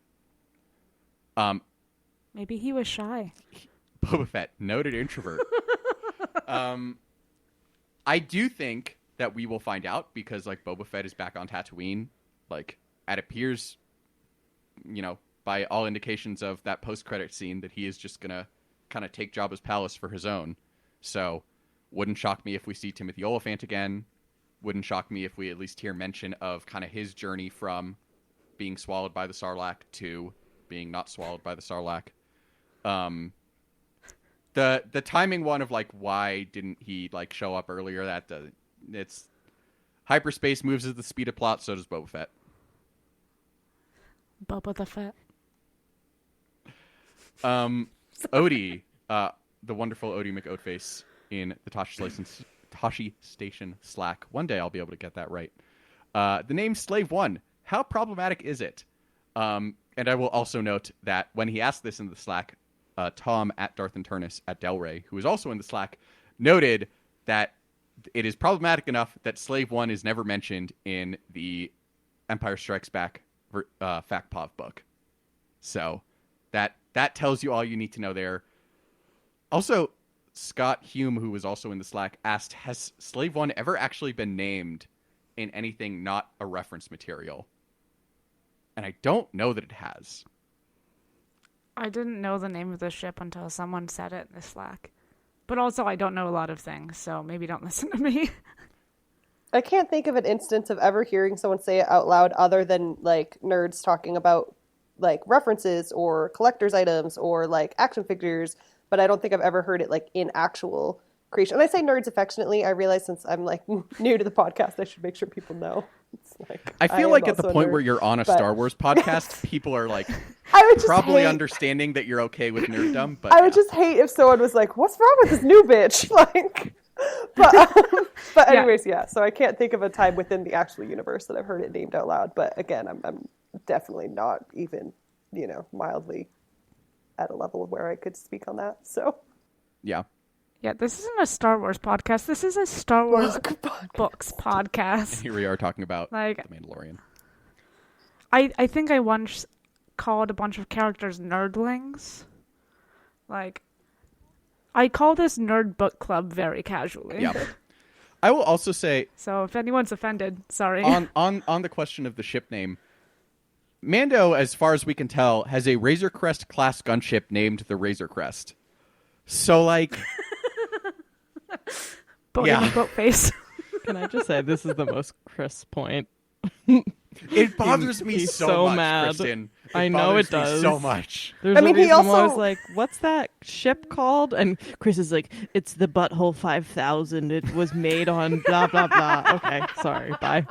Maybe he was shy.
Boba Fett, noted introvert. I do think that we will find out because like Boba Fett is back on Tatooine. Like it appears, by all indications of that post-credit scene that he is just gonna kind of take Jabba's palace for his own. So wouldn't shock me if we see Timothy Olyphant again. Wouldn't shock me if we at least hear mention of kind of his journey from being swallowed by the Sarlacc to being not swallowed by the Sarlacc. The timing one of like why didn't he like show up earlier? It's hyperspace moves at the speed of plot. So does Boba Fett.
Boba the Fett.
Odie, the wonderful Odie McOatface in the Tashi Station Slack. One day I'll be able to get that right. The name Slave One. How problematic is it? And I will also note that when he asked this in the Slack, Tom at Darth and Turnus at Delray, who is also in the Slack, noted that it is problematic enough that Slave One is never mentioned in the Empire Strikes Back FactPov book. So that tells you all you need to know there. Also, Scott Hume, who was also in the Slack, asked, has Slave One ever actually been named in anything not a reference material? And I don't know that it has.
I didn't know the name of the ship until someone said it in the Slack. But also, I don't know a lot of things, so maybe don't listen to me.
I can't think of an instance of ever hearing someone say it out loud other than like nerds talking about like references or collector's items or like action figures, but I don't think I've ever heard it like in actual creation. And I say nerds affectionately. I realize since I'm like new to the podcast, I should make sure people know. It's like,
I feel
am
like at the
also a
point
nerd,
where you're on a
but
Star Wars podcast, people are like
I would just
probably
hate,
understanding that you're okay with nerddom, but
I would just hate if someone was like, "What's wrong with this new bitch?" Like, but anyways, yeah. So I can't think of a time within the actual universe that I've heard it named out loud. But again, I'm definitely not even mildly at a level of where I could speak on that. So
yeah.
Yeah, this isn't a Star Wars podcast. This is a Star Wars books podcast.
Here we are talking about
like
The Mandalorian.
I think I once called a bunch of characters nerdlings. Like, I call this nerd book club very casually.
Yeah. I will also say,
So if anyone's offended, sorry.
on the question of the ship name, Mando, as far as we can tell, has a Razor Crest class gunship named the Razor Crest. So, like,
yeah. Boat face.
Can I just say this is the most Chris point?
It bothers me
He's
so
so
much,
mad.
Kristen.
I know it
bothers me
does.
so much.
There's
I mean,
a
he
reason why I
also-
was like, "What's that ship called?" And Chris is like, "It's the Butthole 5000. It was made on blah blah blah." Okay, sorry, bye.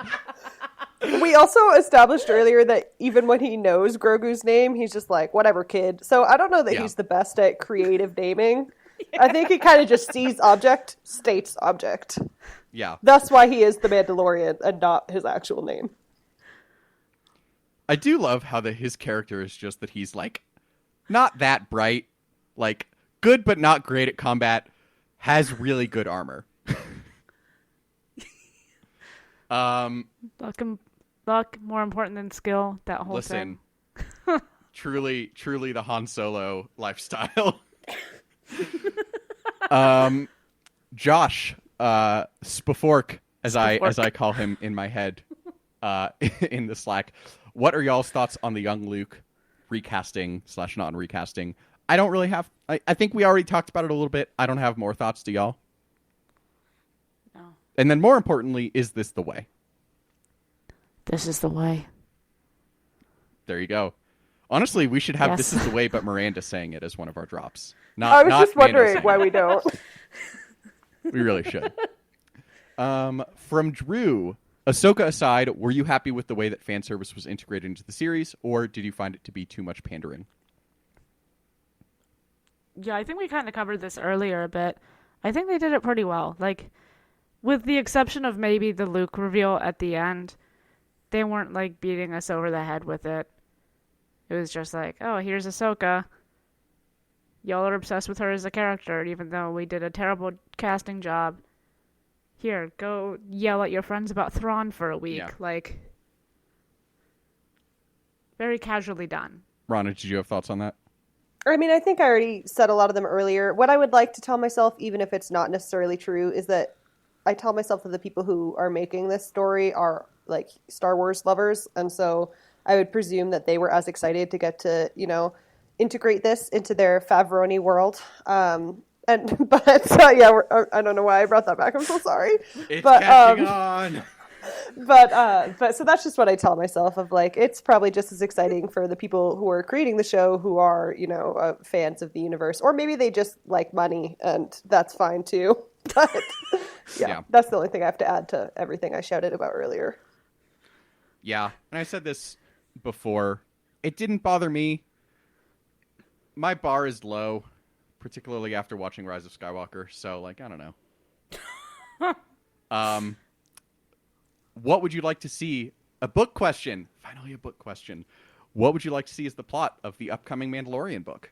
We also established earlier that even when he knows Grogu's name, he's just like, whatever, kid. So I don't know that
Yeah.
he's the best at creative naming. I think he kind of just sees object, states object.
Yeah.
That's why he is the Mandalorian and not his actual name.
I do love how his character is just that he's, like, not that bright, like, good but not great at combat, has really good armor.
Luck more important than skill. That whole
Listen,
thing.
truly the Han Solo lifestyle. Josh, Spafork, as I call him in my head, in the Slack. What are y'all's thoughts on the young Luke recasting / non-recasting? I don't really have. I think we already talked about it a little bit. I don't have more thoughts. Do y'all?
No.
And then more importantly, is this the way?
This is the way.
There you go. Honestly, we should have
Yes.
This Is the Way, but Miranda saying it as one of our drops.
I was just
Mando
wondering
saying
why
it.
we don't.
We really should. From Drew, Ahsoka aside, were you happy with the way that fan service was integrated into the series, or did you find it to be too much pandering?
Yeah, I think we kind of covered this earlier a bit. I think they did it pretty well. Like, with the exception of maybe the Luke reveal at the end, they weren't, like, beating us over the head with it. It was just like, oh, here's Ahsoka. Y'all are obsessed with her as a character, even though we did a terrible casting job. Here, go yell at your friends about Thrawn for a week.
Yeah.
Like, very casually done.
Rana, did you have thoughts on that?
I mean, I think I already said a lot of them earlier. What I would like to tell myself, even if it's not necessarily true, is that I tell myself that the people who are making this story are, like, Star Wars lovers, and so I would presume that they were as excited to get to, integrate this into their Favroni world. I don't know why I brought that back. I'm so sorry.
It's
but,
catching on.
But so that's just what I tell myself of, like, it's probably just as exciting for the people who are creating the show who are, fans of the universe, or maybe they just like money and that's fine too. But yeah, that's the only thing I have to add to everything I shouted about earlier.
Yeah, and I said this before. It didn't bother me. My bar is low, particularly after watching Rise of Skywalker, so, like, I don't know. What would you like to see? A book question. Finally, a book question. What would you like to see as the plot of the upcoming Mandalorian book?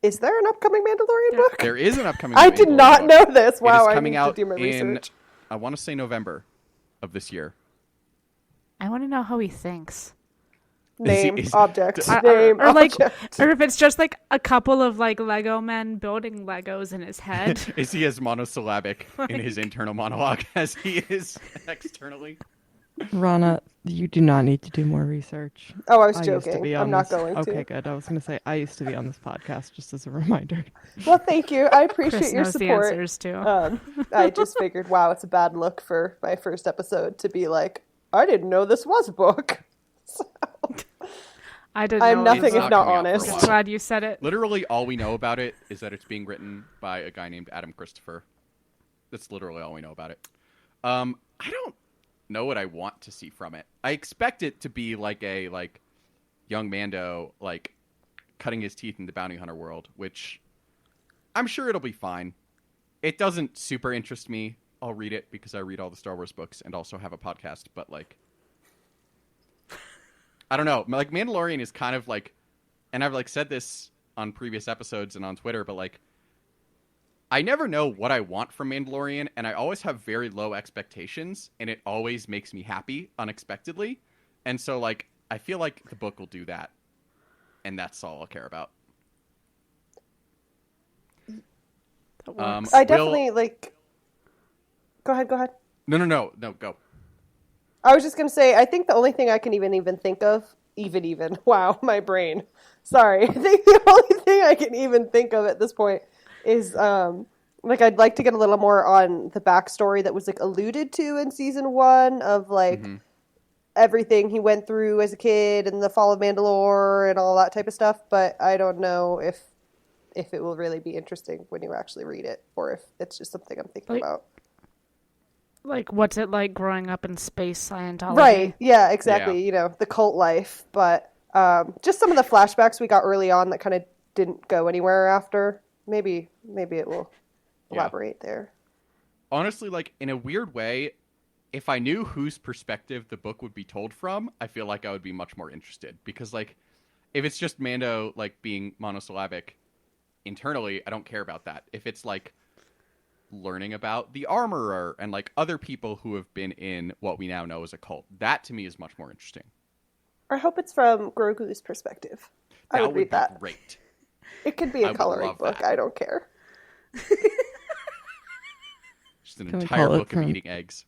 Is there an upcoming Mandalorian book?
There is an upcoming
I
Mandalorian
did not
book.
know this. Wow,
It is
I
coming
need
out
to do my
in,
research.
I want to say November of this year.
I want to know how he thinks.
Name,
is-
object,
Or
name,
like,
object.
or if it's just like a couple of like Lego men building Legos in his head.
Is he as monosyllabic in his internal monologue as he is externally?
Rana, you do not need to do more research.
Oh, I was
I used to
joking.
be
I'm
on
not
this-
going to.
Okay, good. I was going to say I used to be on this podcast, just as a reminder.
Well, thank you. I appreciate
Chris
your
knows the
support.
answers too.
I just figured, wow, it's a bad look for my first episode to be like, I didn't know this was a book. So,
I didn't
I'm
know.
nothing
It's
if
not
not
coming out for a
honest.
while.
Glad you said it.
Literally, all we know about it is that it's being written by a guy named Adam Christopher. That's literally all we know about it. I don't know what I want to see from it. I expect it to be like a young Mando cutting his teeth in the bounty hunter world, which I'm sure it'll be fine. It doesn't super interest me. I'll read it because I read all the Star Wars books and also have a podcast, but I don't know. Like, Mandalorian is kind of like, and I've said this on previous episodes and on Twitter, but I never know what I want from Mandalorian, and I always have very low expectations, and it always makes me happy unexpectedly. And so I feel like the book will do that, and that's all I'll care about.
That works.
I definitely Go ahead.
No, go.
I was just gonna say, I think the only thing I can even think of, wow, my brain. Sorry. I think the only thing I can even think of at this point is I'd like to get a little more on the backstory that was alluded to in season 1 of everything he went through as a kid and the fall of Mandalore and all that type of stuff, but I don't know if it will really be interesting when you actually read it, or if it's just something I'm thinking about.
What's it like growing up in space Scientology?
Right. Yeah, exactly.
Yeah.
The cult life. But just some of the flashbacks we got early on that kind of didn't go anywhere after. Maybe it will elaborate there.
Honestly, in a weird way, if I knew whose perspective the book would be told from, I feel like I would be much more interested. Because, if it's just Mando, being monosyllabic internally, I don't care about that. If it's, learning about the armorer and other people who have been in what we now know as a cult, that to me is much more interesting.
I hope it's from Grogu's perspective. I would read
be
that.
Great.
It could be
I
a
would
coloring
love
book.
that.
I don't care.
Just an
Can we
entire
call it
book of
from-
eating eggs.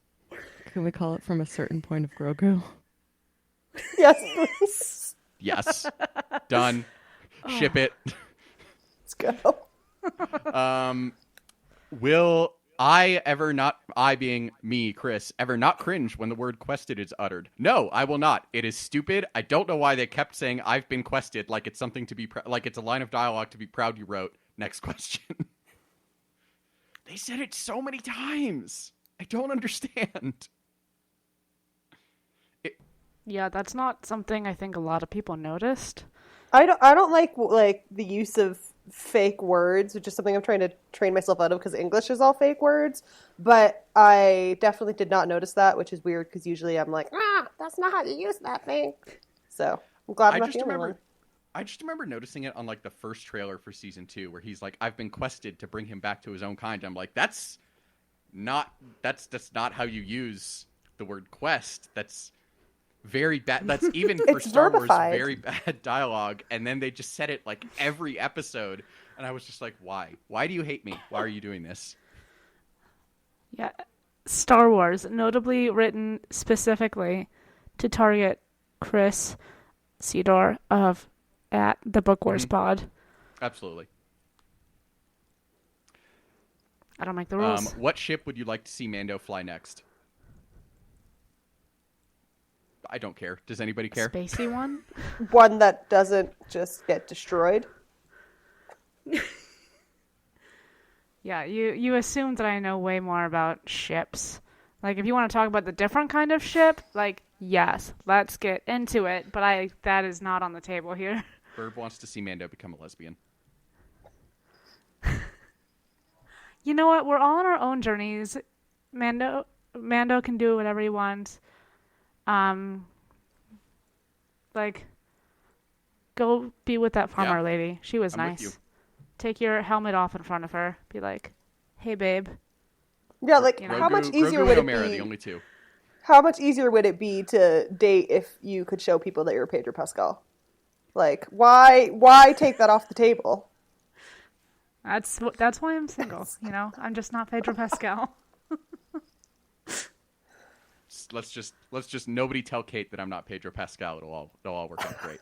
Can we call it From a Certain Point of Grogu?
Yes, please.
Yes. Done. Ship it.
Let's go.
I being me, Chris, ever not cringe when the word quested is uttered? No, I will not. It is stupid. I don't know why they kept saying I've been quested like it's something to be like it's a line of dialogue to be proud you wrote. Next question. They said it so many times. I don't understand.
Yeah, that's not something I think a lot of people noticed.
I don't like the use of fake words, which is something I'm trying to train myself out of because English is all fake words. But I definitely did not notice that, which is weird because usually I'm like, that's not how you use that thing. So I'm glad I'm not the only one.
I just remember noticing it on like the first trailer for season 2, where he's like, "I've been quested to bring him back to his own kind." I'm like, that's not how you use the word quest. That's very bad. That's even for Star Wars, very bad dialogue. And then they just said it like every episode, and I was just like, why? Why do you hate me? Why are you doing this?
Yeah, Star Wars, notably written specifically to target Chris Cedar of at the Book Wars Pod.
Absolutely.
I don't make the rules.
What ship would you like to see Mando fly next? I don't care. Does anybody care?
Spacey one?
One that doesn't just get destroyed.
Yeah, you assume that I know way more about ships. Like, if you want to talk about the different kind of ship, like, yes, let's get into it. But that is not on the table here.
Herb wants to see Mando become a lesbian.
You know what? We're all on our own journeys. Mando can do whatever he wants. Like, go be with that farmer lady. She was nice. Take your helmet off in front of her. Be like, "Hey, babe."
Yeah, like
You know?
how much easier
Grogu
would
and
it
Omera,
be?
the only two.
How much easier would it be to date if you could show people that you're Pedro Pascal? Like, why take that off the table?
That's why I'm single. You know, I'm just not Pedro Pascal.
Let's just nobody tell Kate that I'm not Pedro Pascal. It'll all work out great.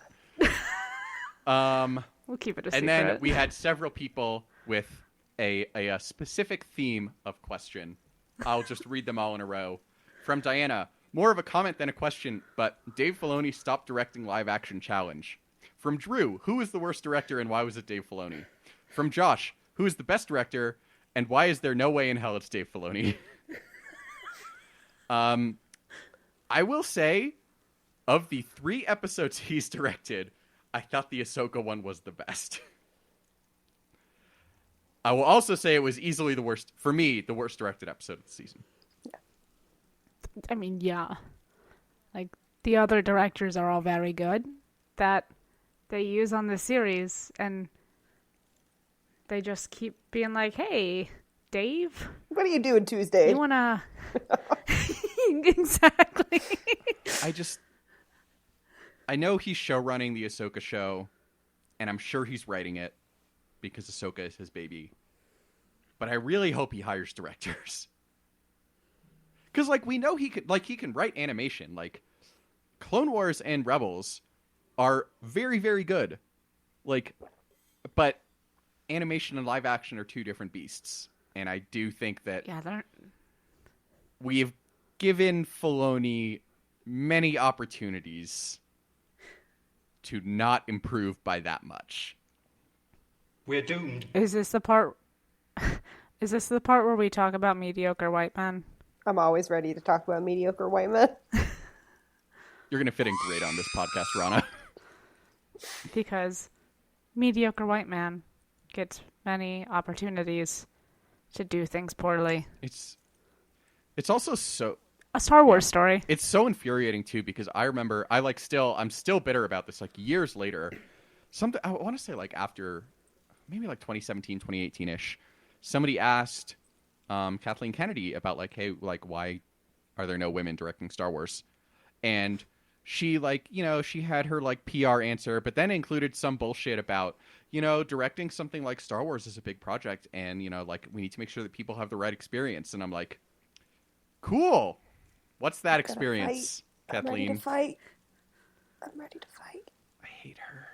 We'll keep it a secret.
And then we had several people with a specific theme of question. I'll just read them all in a row. From Diana, more of a comment than a question, but Dave Filoni stopped directing live action challenge. From Drew, who is the worst director and why was it Dave Filoni? From Josh, who is the best director and why is there no way in hell it's Dave Filoni? I will say, of the 3 episodes he's directed, I thought the Ahsoka one was the best. I will also say it was easily the worst, for me, the worst directed episode of the season.
I mean, yeah. Like, the other directors are all very good that they use on the series, and they just keep being like, "Hey, Dave,
What are you doing Tuesday?
you wanna..." Exactly.
I know he's show running the Ahsoka show, and I'm sure he's writing it because Ahsoka is his baby. But I really hope he hires directors. Because, like, we know he can write animation. Like, Clone Wars and Rebels are very, very good. Like, but animation and live action are 2 different beasts. And I do think that we have given Filoni many opportunities to not improve by that much.
We're doomed.
Is this the part where we talk about mediocre white men?
I'm always ready to talk about mediocre white men.
You're going to fit in great on this podcast, Rana.
Because mediocre white man gets many opportunities to do things poorly.
It's also so...
A Star Wars story.
It's so infuriating, too, because I remember, I'm still bitter about this, like, years later. I want to say, like, after, maybe, like, 2017, 2018-ish, somebody asked Kathleen Kennedy about, like, hey, like, why are there no women directing Star Wars? And she, like, you know, she had her, like, PR answer, but then included some bullshit about, you know, directing something like Star Wars is a big project, and, you know, like, we need to make sure that people have the right experience. And I'm like, cool. What's that experience, Kathleen?
I'm ready to fight.
I hate her.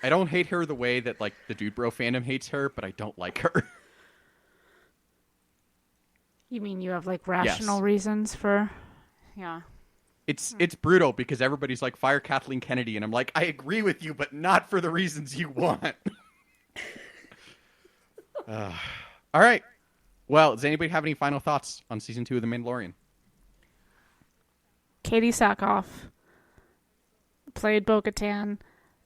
I don't hate her the way that, like, the Dude Bro fandom hates her, but I don't like her.
You mean you have like rational reasons for? Yeah.
It's brutal because everybody's like, fire Kathleen Kennedy, and I'm like, I agree with you, but not for the reasons you want. All right. Well, does anybody have any final thoughts on season 2 of The Mandalorian?
Katie Sackhoff played Bo-Katan.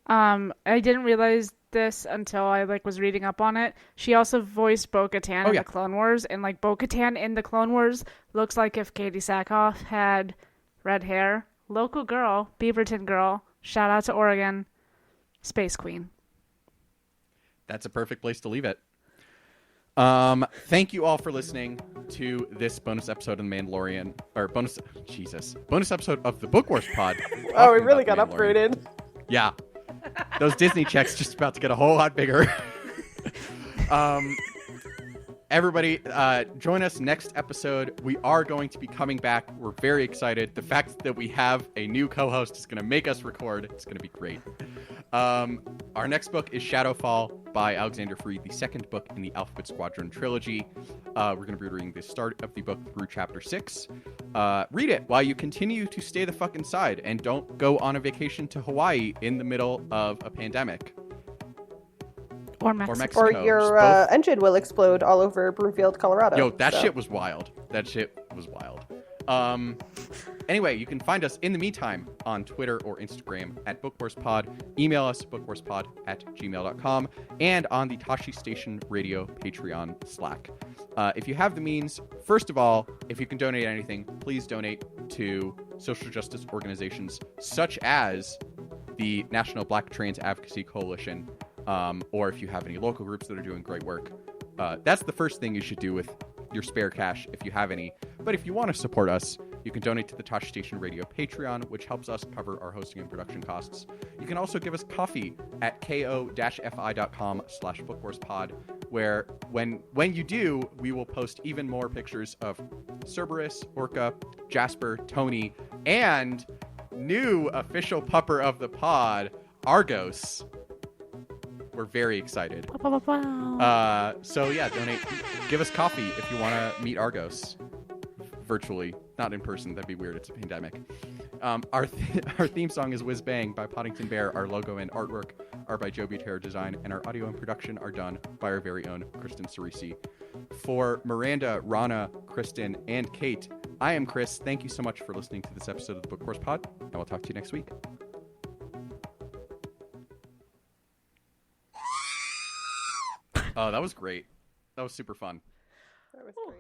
I didn't realize this until I was reading up on it. She also voiced Bo-Katan in the Clone Wars, and Bo-Katan in the Clone Wars looks like if Katie Sackhoff had red hair. Local girl, Beaverton girl. Shout out to Oregon. Space Queen.
That's a perfect place to leave it. Thank you all for listening to this bonus episode of The Mandalorian, or bonus episode of the Book Wars Pod.
Oh, we really got upgraded.
Yeah. Those Disney checks just about to get a whole lot bigger. Everybody, join us next episode. We are going to be coming back. We're very excited. The fact that we have a new co-host is going to make us record. It's going to be great. Our next book is Shadowfall by Alexander Freed, the second book in the Alphabet Squadron trilogy. We're going to be reading the start of the book through chapter 6. Read it while you continue to stay the fuck inside and don't go on a vacation to Hawaii in the middle of a pandemic.
Or Mexico.
Or your engine will explode all over Broomfield, Colorado.
Yo, that shit was wild. Anyway, you can find us in the meantime on Twitter or Instagram at BookWarsPod. Email us, bookwarspod@gmail.com, and on the Tashi Station Radio Patreon Slack. If you have the means, first of all, if you can donate anything, please donate to social justice organizations such as the National Black Trans Advocacy Coalition, or if you have any local groups that are doing great work. That's the first thing you should do with your spare cash if you have any. But if you want to support us, you can donate to the Tosh Station Radio Patreon, which helps us cover our hosting and production costs. You can also give us coffee at ko-fi.com/bookwarspod, where when you do, we will post even more pictures of Cerberus, Orca, Jasper, Tony, and new official pupper of the pod, Argos. We're very excited. So yeah, donate. Give us coffee if you want to meet Argos virtually, not in person. That'd be weird. It's a pandemic. Our theme song is Whiz Bang by Poddington Bear. Our logo and artwork are by Joe Butera Design, and our audio and production are done by our very own Kristen Cerisi. For Miranda, Rana, Kristen, and Kate, I am Chris. Thank you so much for listening to this episode of the Book Wars Pod, and we'll talk to you next week. Oh, that was great. That was super fun.
That was great.